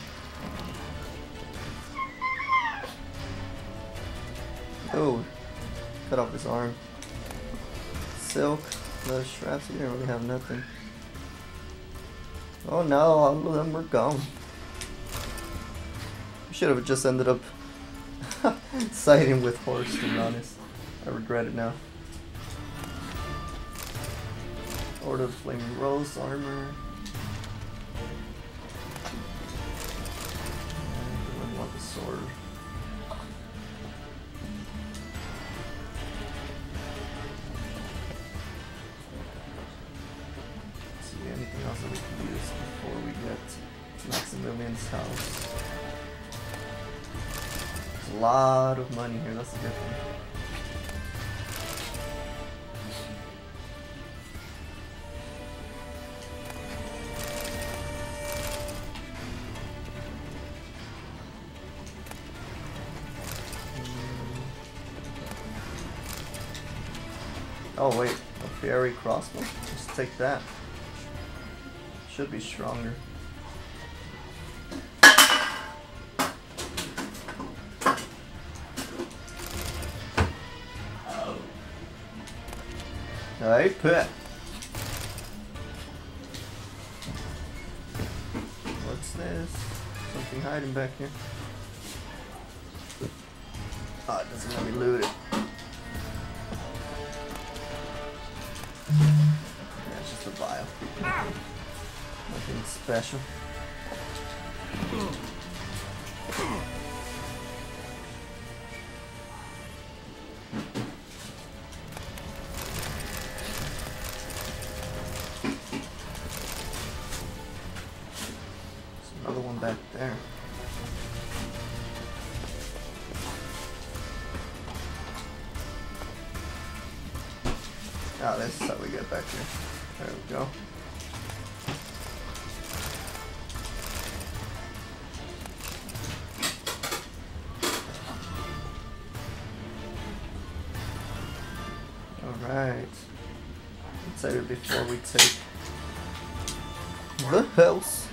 Oh, cut off his arm. Silk, the straps, he didn't really have nothing. Oh no, all of them were gone. Should have just ended up siding with Horse, to be honest. I regret it now. Order of Flaming Rose armor. I wouldn't want the sword. See anything else that we can use before we get Maximilian's house. There's a lot of money here, that's the good thing. Oh wait, a fairy crossbow? Just take that. Should be stronger. Hey, pet. What's this? Something hiding back here. Oh, it doesn't let me loot it. Yeah, it's just a vial. Nothing special. There's another one back there. Ah, this is how we get back here. There we go. Alright. Let's save it before we take the house.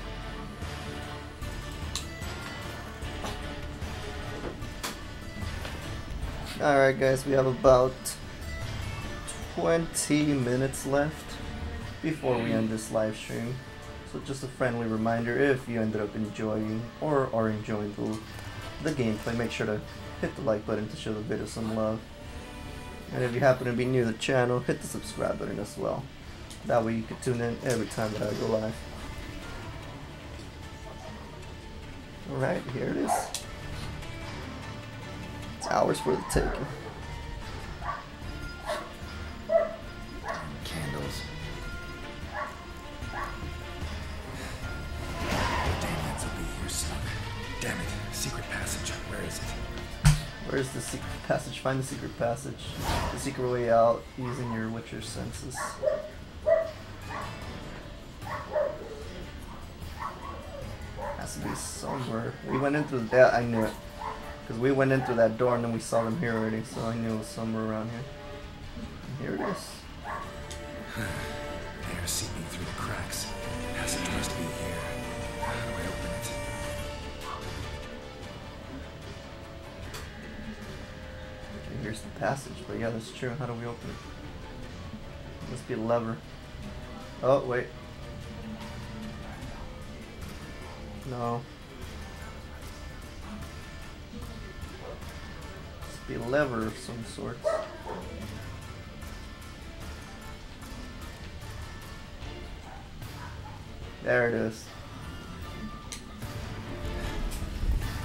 Alright guys, we have about 20 minutes left before we end this live stream. So just a friendly reminder, if you ended up enjoying or are enjoying the gameplay, make sure to hit the like button to show the video some love. And if you happen to be new to the channel, hit the subscribe button as well. That way you can tune in every time that I go live. Alright, here it is. It's ours for the taking. Candles. Damn, that's will be here soon. Damn it, secret passage. Where is it? Where's the secret passage? Find the secret passage. The secret way out using your Witcher senses. Has to be somewhere. We went into that, I knew it. Because we went into that door and then we saw them here already, so I knew it was somewhere around here. And here it is. Air seeping through the cracks. Passage must be here. How do I open it? Okay, here's the passage, but yeah, that's true. How do we open it? Must be a lever. Oh, wait. No. Be a lever of some sort. There it is.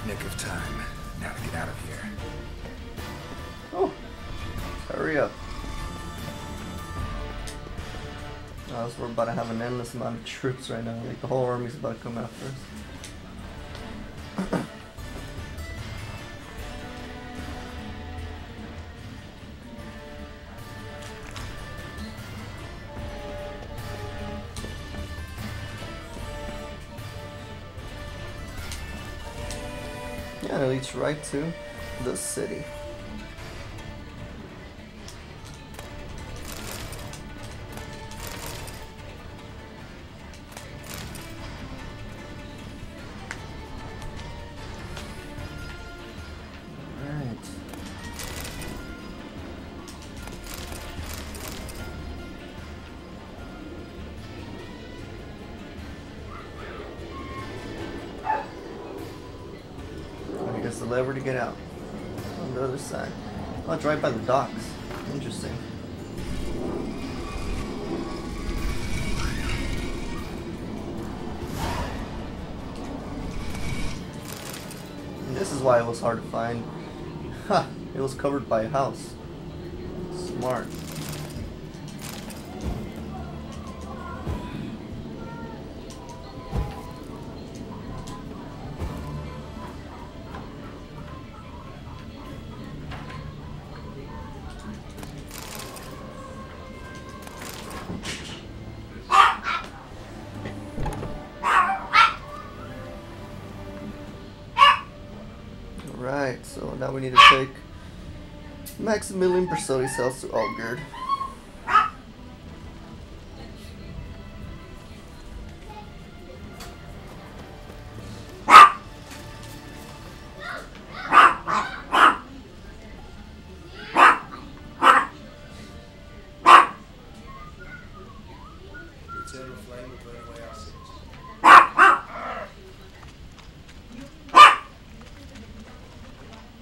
Nick of time. Now to get out of here. Oh, hurry up. Oh, so we're about to have an endless amount of troops right now. Like the whole army's about to come after us. Yeah, it leads right to the city. The lever to get out on the other side. Oh, it's right by the docks. Interesting. And this is why it was hard to find. Ha! It was covered by a house. Smart. Right, so now we need to take Maximilian Bersodi's house to Algerd.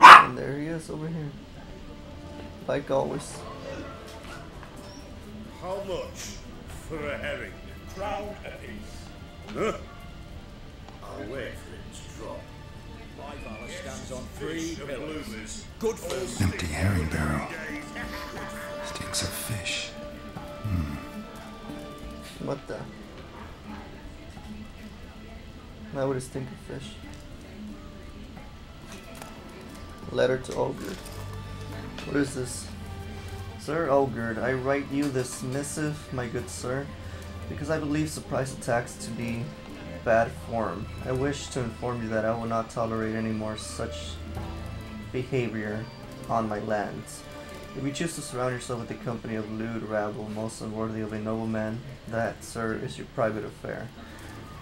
And there he is over here. Like always. How much for a herring? Crown apiece. Huh? I'll wait for it to drop. My valor stands on 3 pillars. Good for Empty herring barrel. Stinks of fish. What the? Why would it stink of fish? Letter to Algerd. What is this? Sir Algerd, I write you this missive, my good sir, because I believe surprise attacks to be bad form. I wish to inform you that I will not tolerate any more such behavior on my lands. If you choose to surround yourself with a company of lewd rabble most unworthy of a nobleman, that, sir, is your private affair.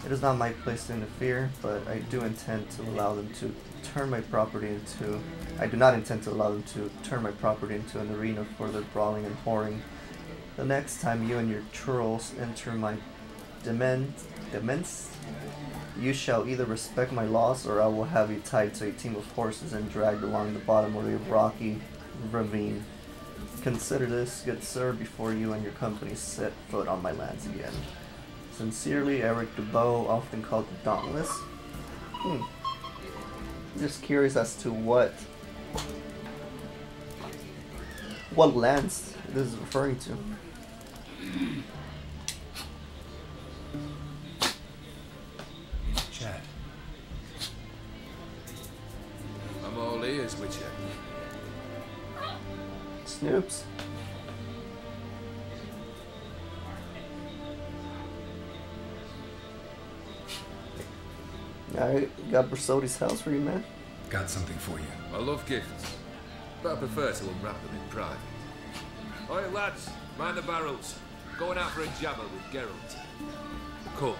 It is not my place to interfere, but I do intend to allow them to turn my property into... I do not intend to allow them to turn my property into an arena for their brawling and whoring. The next time you and your churls enter my demesne, you shall either respect my laws or I will have you tied to a team of horses and dragged along the bottom of a rocky ravine. Consider this, good sir, before you and your company set foot on my lands again. Sincerely, Eric Dubois, often called the Dauntless. Just curious as to what lands this is referring to. Chad. I'm all ears, Witcher. Snoops. Alright, got Bersodi's house for you, man. Got something for you. I love gifts, but I prefer to unwrap them in private. Oi, lads, mind the barrels. Going out for a jabber with Geralt. Come.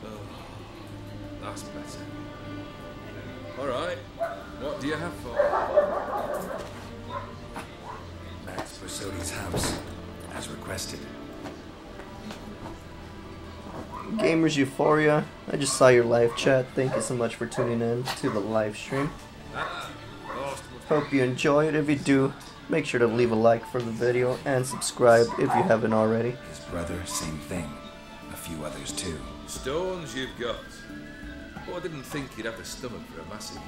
Oh, that's better. Alright, what do you have for? Max Bersodi's house, as requested. Gamers Euphoria, I just saw your live chat. Thank you so much for tuning in to the live stream. Hope you enjoy it. If you do, make sure to leave a like for the video and subscribe if you haven't already. His brother, same thing. A few others too. Stones you've got. Oh, I didn't think you'd have the stomach for a massacre.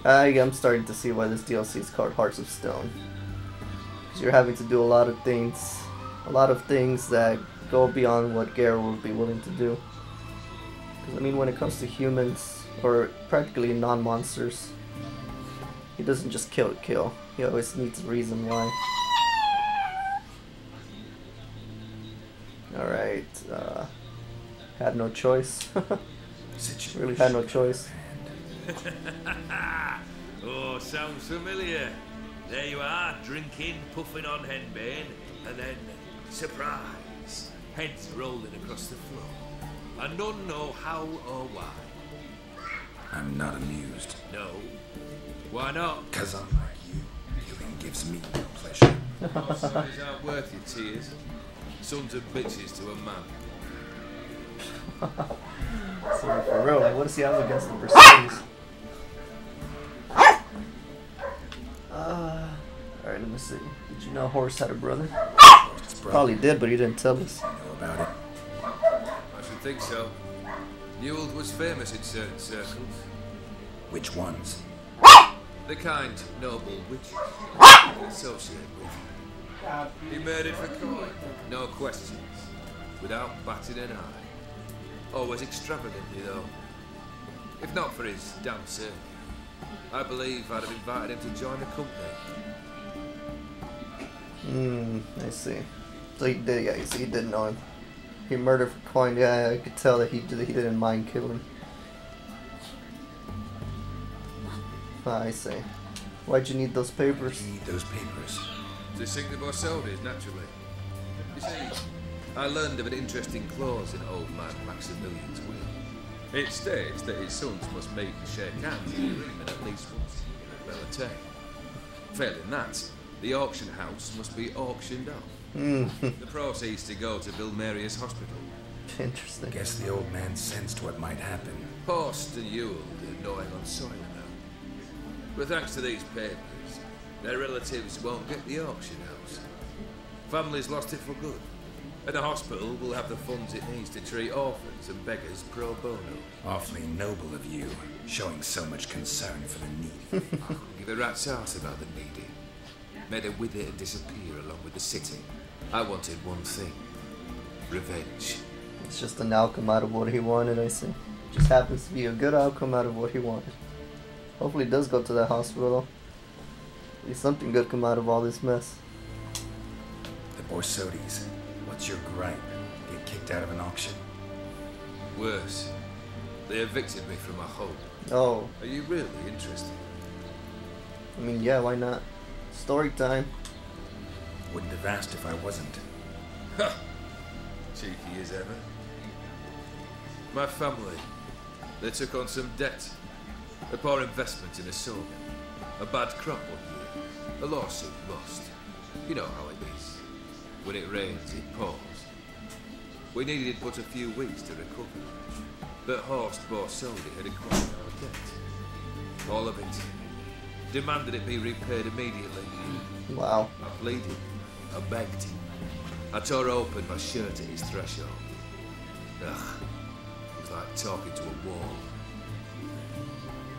I'm starting to see why this DLC is called Hearts of Stone. Because you're having to do a lot of things that go beyond what Geralt would be willing to do. Because I mean, when it comes to humans, or practically non-monsters, he doesn't just kill. He always needs a reason why. Alright, had no choice. Really had no choice. Oh, sounds familiar. There you are, drinking, puffing on henbane, and then, surprise, heads rolling across the floor. And none know how or why. I'm not amused. No? Why not? Because I'm like you. Killing gives me no pleasure. Sons aren't worth your tears. Sons are bitches to a man. So for real, like, what does he have against the Pursuers? Alright, let me see. Did you know Horse had a brother? Probably did, but he didn't tell us. Know about it? I should think so. Newald was famous in certain circles. Which ones? The kind noble witches you associate with. He murdered for coin, no questions, without batting an eye. Always extravagantly, though. If not for his damn surname, I believe I'd have invited him to join the company. I see. So he did, yeah, so he did know him. He murdered for coin, yeah, I could tell that he didn't mind killing. I see. Why'd you need those papers? You need those papers. To sink the Borsodis, naturally. You see, I learned of an interesting clause in old man Maximilian's will. It states that his sons must meet and shake hands in agreement at least once in a Bellatane. Failing that, the auction house must be auctioned off. The proceeds to go to Bill Marius Hospital. Interesting. Guess the old man sensed what might happen. Horst and Ewald are gnawing on soil now. But thanks to these papers, their relatives won't get the auction house. Families lost it for good. And the hospital will have the funds it needs to treat orphans and beggars pro bono. Awfully noble of you, showing so much concern for the needy. Give a rat's ass about the needy. Made her wither and disappear along with the city. I wanted one thing. Revenge. It's just an outcome out of what he wanted, I see. Just happens to be a good outcome out of what he wanted. Hopefully he does go to that hospital. At least something good come out of all this mess. The Borsodis. What's your gripe? Get kicked out of an auction? Worse. They evicted me from my home. Oh. Are you really interested? I mean, yeah, why not? Story time. Wouldn't have asked if I wasn't. Ha! Cheeky as ever. My family, they took on some debt. A poor investment in a sorghum. A bad crop 1 year. A lawsuit lost. You know how it is. When it rains, it pours. We needed but a few weeks to recover. But Horst Borsodi had acquired our debt. All of it. Demanded it be repaid immediately. Wow. I pleaded. I begged him. I tore open my shirt at his threshold. Ugh. It was like talking to a wall.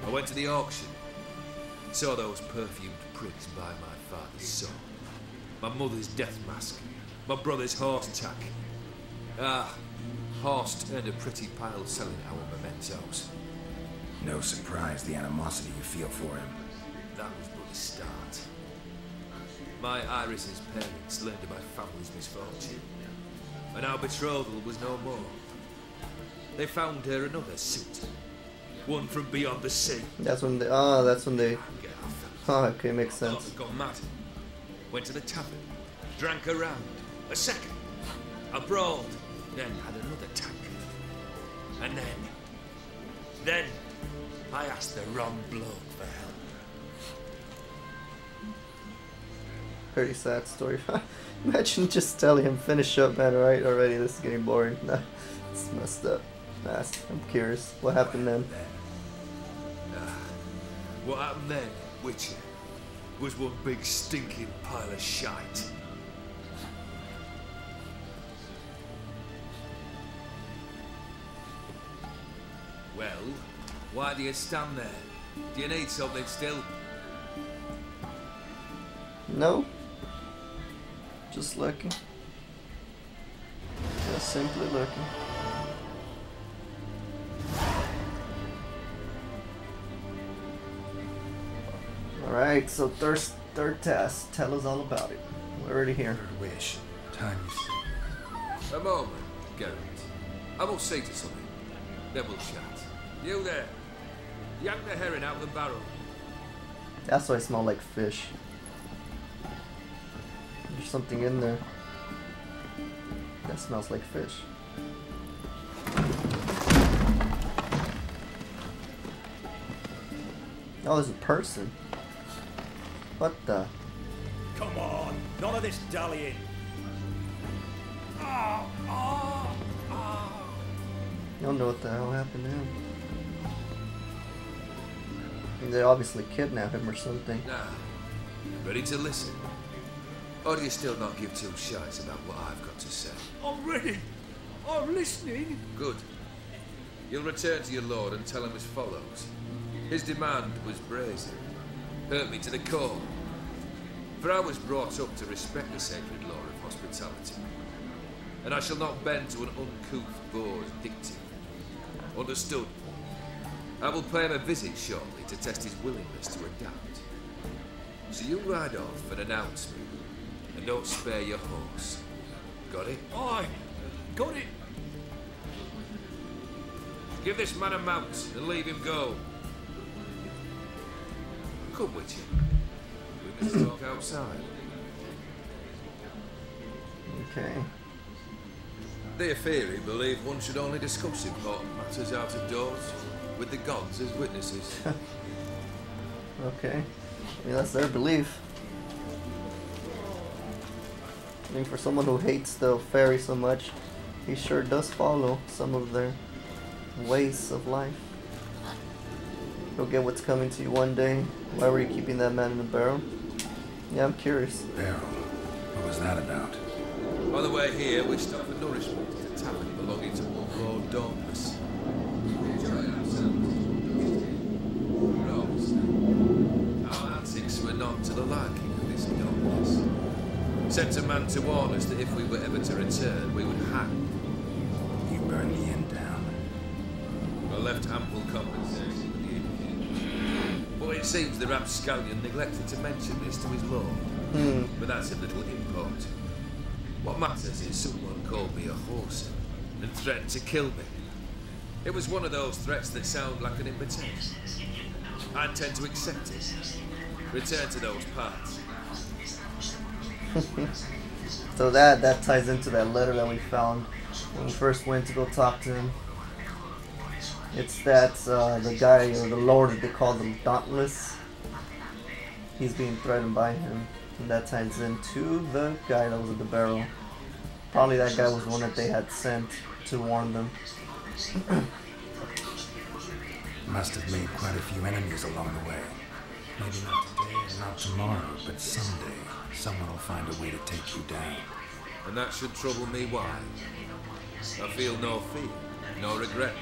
I went to the auction. Saw those perfumed pricks buy my father's sword. My mother's death mask. My brother's horse tack. Horst earned a pretty pile selling our mementos. No surprise the animosity you feel for him. That was but the start. My Iris's parents learned of my family's misfortune, and our betrothal was no more. They found her another suitor, one from beyond the sea. That's when they. Okay, makes sense. Got mad. Went to the tavern, drank a round, a second. I brawled, then had another tank. And then I asked the wrong bloke for help. Pretty sad story. Imagine just telling him, finish up, man, alright, already, this is getting boring. Nah, it's messed up. Nah, I'm curious. What happened then? What happened then, Witcher, was one big stinking pile of shite. Well, why do you stand there? Do you need something still? No. Just looking. Just simply looking. Alright, so third task. Tell us all about it. We're already here. Third wish. Time is... A moment, Geralt. I will say to something. Then we'll chat. You there. Yank the herring out of the barrel. That's why I smell like fish. There's something in there. That smells like fish. Oh, there's a person. What the? Come on, none of this dallying. I don't know what the hell happened to him. They obviously kidnapped him or something. Nah. Ready to listen? Or do you still not give two shites about what I've got to say? I'm ready. I'm listening. Good. You'll return to your lord and tell him as follows. His demand was brazen. Hurt me to the core. For I was brought up to respect the sacred law of hospitality. And I shall not bend to an uncouth boor's dictate. Understood? I will pay him a visit shortly to test his willingness to adapt. So you ride off and announce me. And don't spare your horse. Got it? Aye. Got it. Give this man a mount and leave him go. Come, Witcher. We can talk outside. Okay. The Aetheri believe one should only discuss important matters out of doors, with the gods as witnesses. Okay. I mean, that's their belief. I mean, for someone who hates the fairy so much, he sure does follow some of their ways of life. You'll get what's coming to you one day. Why were you keeping that man in a barrel? Yeah, I'm curious. Barrel? What was that about? On the way here, we stopped for nourishment at a tavern belonging to one Lord Dauntless. Our antics were not to the liking of this Dauntless. Sent a man to warn us that if we were ever to return, we would hang. You burned the inn down. I left ample compensation with the innkeeper. But it seems the rapscallion neglected to mention this to his lord. But that's of little import. What matters is someone called me a horse and threatened to kill me. It was one of those threats that sound like an invitation. I intend to accept it. Return to those parts. So that ties into that letter that we found when we first went to go talk to him. It's that the guy or the lord that they call the Dauntless. He's being threatened by him, and that ties into the guy that was at the barrel. Probably that guy was the one that they had sent to warn them. Must have made quite a few enemies along the way. Maybe not today or not tomorrow, but someday someone will find a way to take you down. And that should trouble me why? I feel no fear, no regret.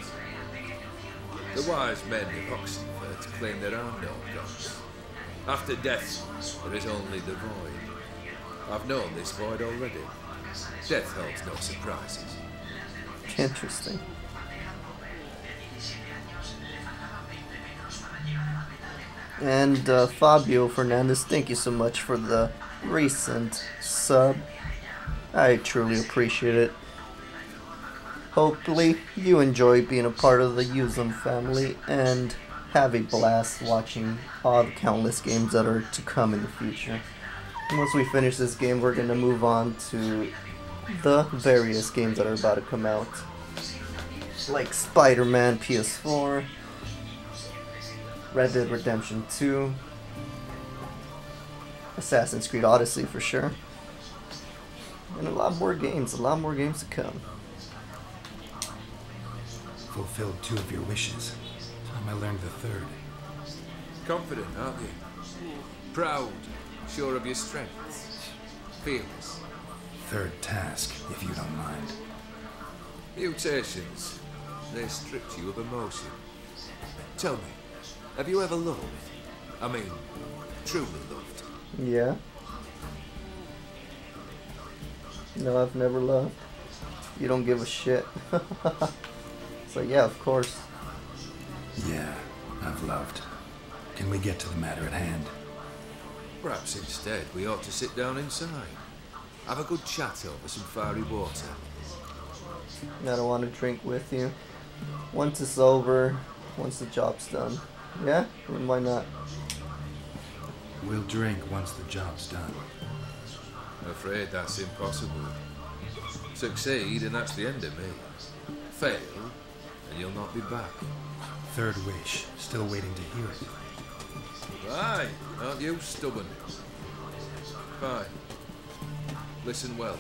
The wise men of Oxenford claim there are no gods. After death, there is only the void. I've known this void already. Death holds no surprises. Interesting. And Fabio Fernandez, thank you so much for the recent sub. I truly appreciate it. Hopefully you enjoy being a part of the Usum family and have a blast watching all the countless games that are to come in the future. And once we finish this game, we're going to move on to the various games that are about to come out. Like Spider-Man PS4, Red Dead Redemption 2, Assassin's Creed Odyssey for sure. And a lot more games to come. Fulfilled 2 of your wishes. Time I learned the 3rd. Confident, aren't you? Proud, sure of your strengths. Fearless. 3rd task, if you don't mind. Mutations. They strip you of emotion. Tell me, have you ever loved? I mean, truly loved? Yeah. No, I've never loved. You don't give a shit. So yeah, of course. Yeah, I've loved. Can we get to the matter at hand? Perhaps instead we ought to sit down inside. Have a good chat over some fiery water. I don't want to drink with you. Once it's over, once the job's done. Yeah? And why not? We'll drink once the job's done. I'm afraid that's impossible. Succeed and that's the end of me. Fail and you'll not be back. 3rd wish. Still waiting to hear it. Aye, aren't you stubborn? Fine. Listen well.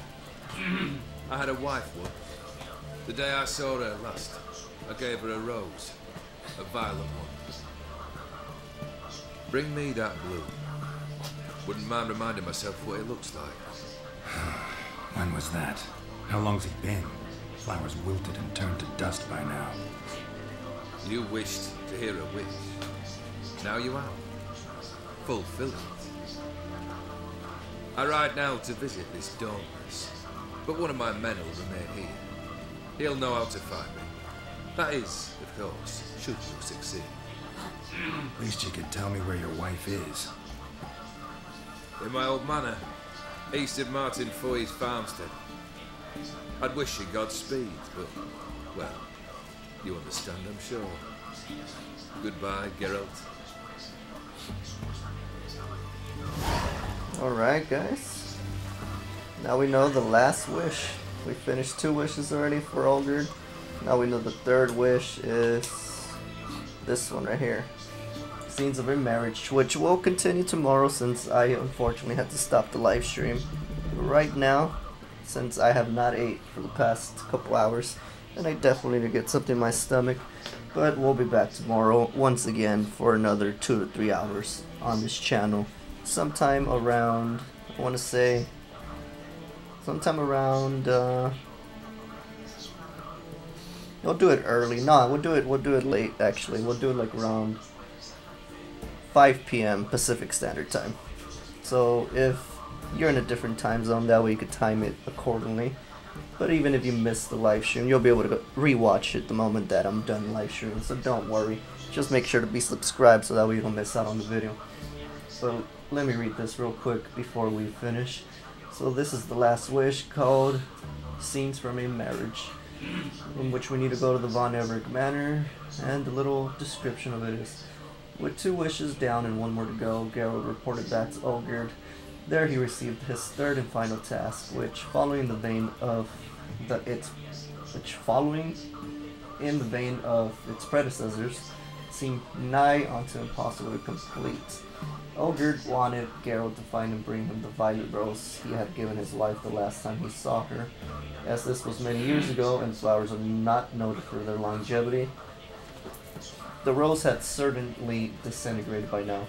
I had a wife once. The day I saw her last, I gave her a rose. A violet one. Bring me that blue. Wouldn't mind reminding myself what it looks like. When was that? How long's it been? Flowers wilted and turned to dust by now. You wished to hear a wish. Now you have. Fulfill it. I ride now to visit this dawnless, but one of my men will remain here. He'll know how to find me. That is, of course, should you succeed. At least you could tell me where your wife is. In my old manor, east of Martin Foy's farmstead. I'd wish you Godspeed, but, well, you understand, I'm sure. Goodbye, Geralt. Alright, guys. Now we know the last wish. We finished 2 wishes already for Olgerd. Now we know the 3rd wish is this one right here. Scenes of her marriage, which will continue tomorrow since I unfortunately had to stop the live stream. Right now, since I have not ate for the past couple hours, and I definitely need to get something in my stomach, but we'll be back tomorrow once again for another 2 to 3 hours on this channel. Sometime around, I want to say, sometime around, we'll do it early. No, we'll do it late actually. We'll do it like around 5 p.m. Pacific Standard Time. So if you're in a different time zone, that way you could time it accordingly. But even if you miss the live stream, you'll be able to rewatch it the moment that I'm done live streaming. So don't worry. Just make sure to be subscribed so that way you don't miss out on the video. So let me read this real quick before we finish. So this is the last wish called Scenes from a Marriage, in which we need to go to the Von Everett Manor, and the little description of it is: with 2 wishes down and 1 more to go, Geralt reported back to Olgerd. There he received his 3rd and final task, which following in the vein of its predecessors, seemed nigh onto impossible to complete. Olgerd wanted Geralt to find and bring him the violet rose he had given his wife the last time he saw her. As this was many years ago and flowers are not noted for their longevity, the rose had certainly disintegrated by now.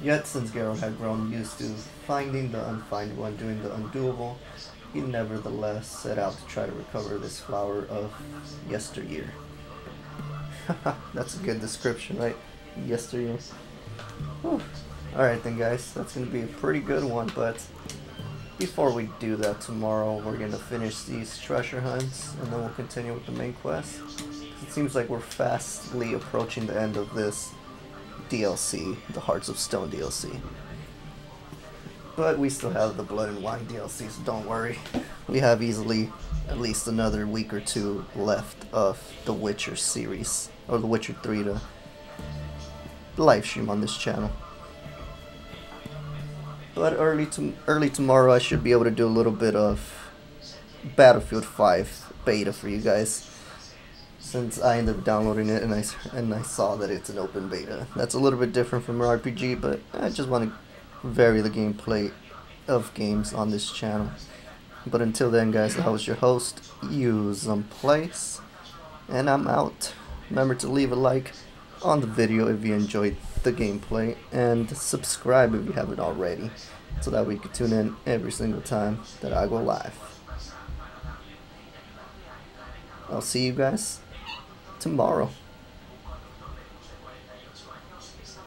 Yet, since Geralt had grown used to finding the unfindable and doing the undoable, he nevertheless set out to try to recover this flower of yesteryear. That's a good description, right? Yesteryear. Alright then, guys, that's going to be a pretty good one, but before we do that tomorrow, we're going to finish these treasure hunts, and then we'll continue with the main quest. It seems like we're fastly approaching the end of this DLC, the Hearts of Stone DLC. But we still have the Blood and Wine DLC, so don't worry. We have easily at least another week or 2 left of the Witcher series, or the Witcher 3 to live stream on this channel. But early tomorrow I should be able to do a little bit of Battlefield 5 beta for you guys, since I ended up downloading it and I saw that it's an open beta. That's a little bit different from an RPG, but I just want to vary the gameplay of games on this channel. But until then, guys, I was your host, Place, and I'm out. Remember to leave a like on the video if you enjoyed the gameplay, and subscribe if you haven't already, so that we can tune in every single time that I go live. I'll see you guys tomorrow.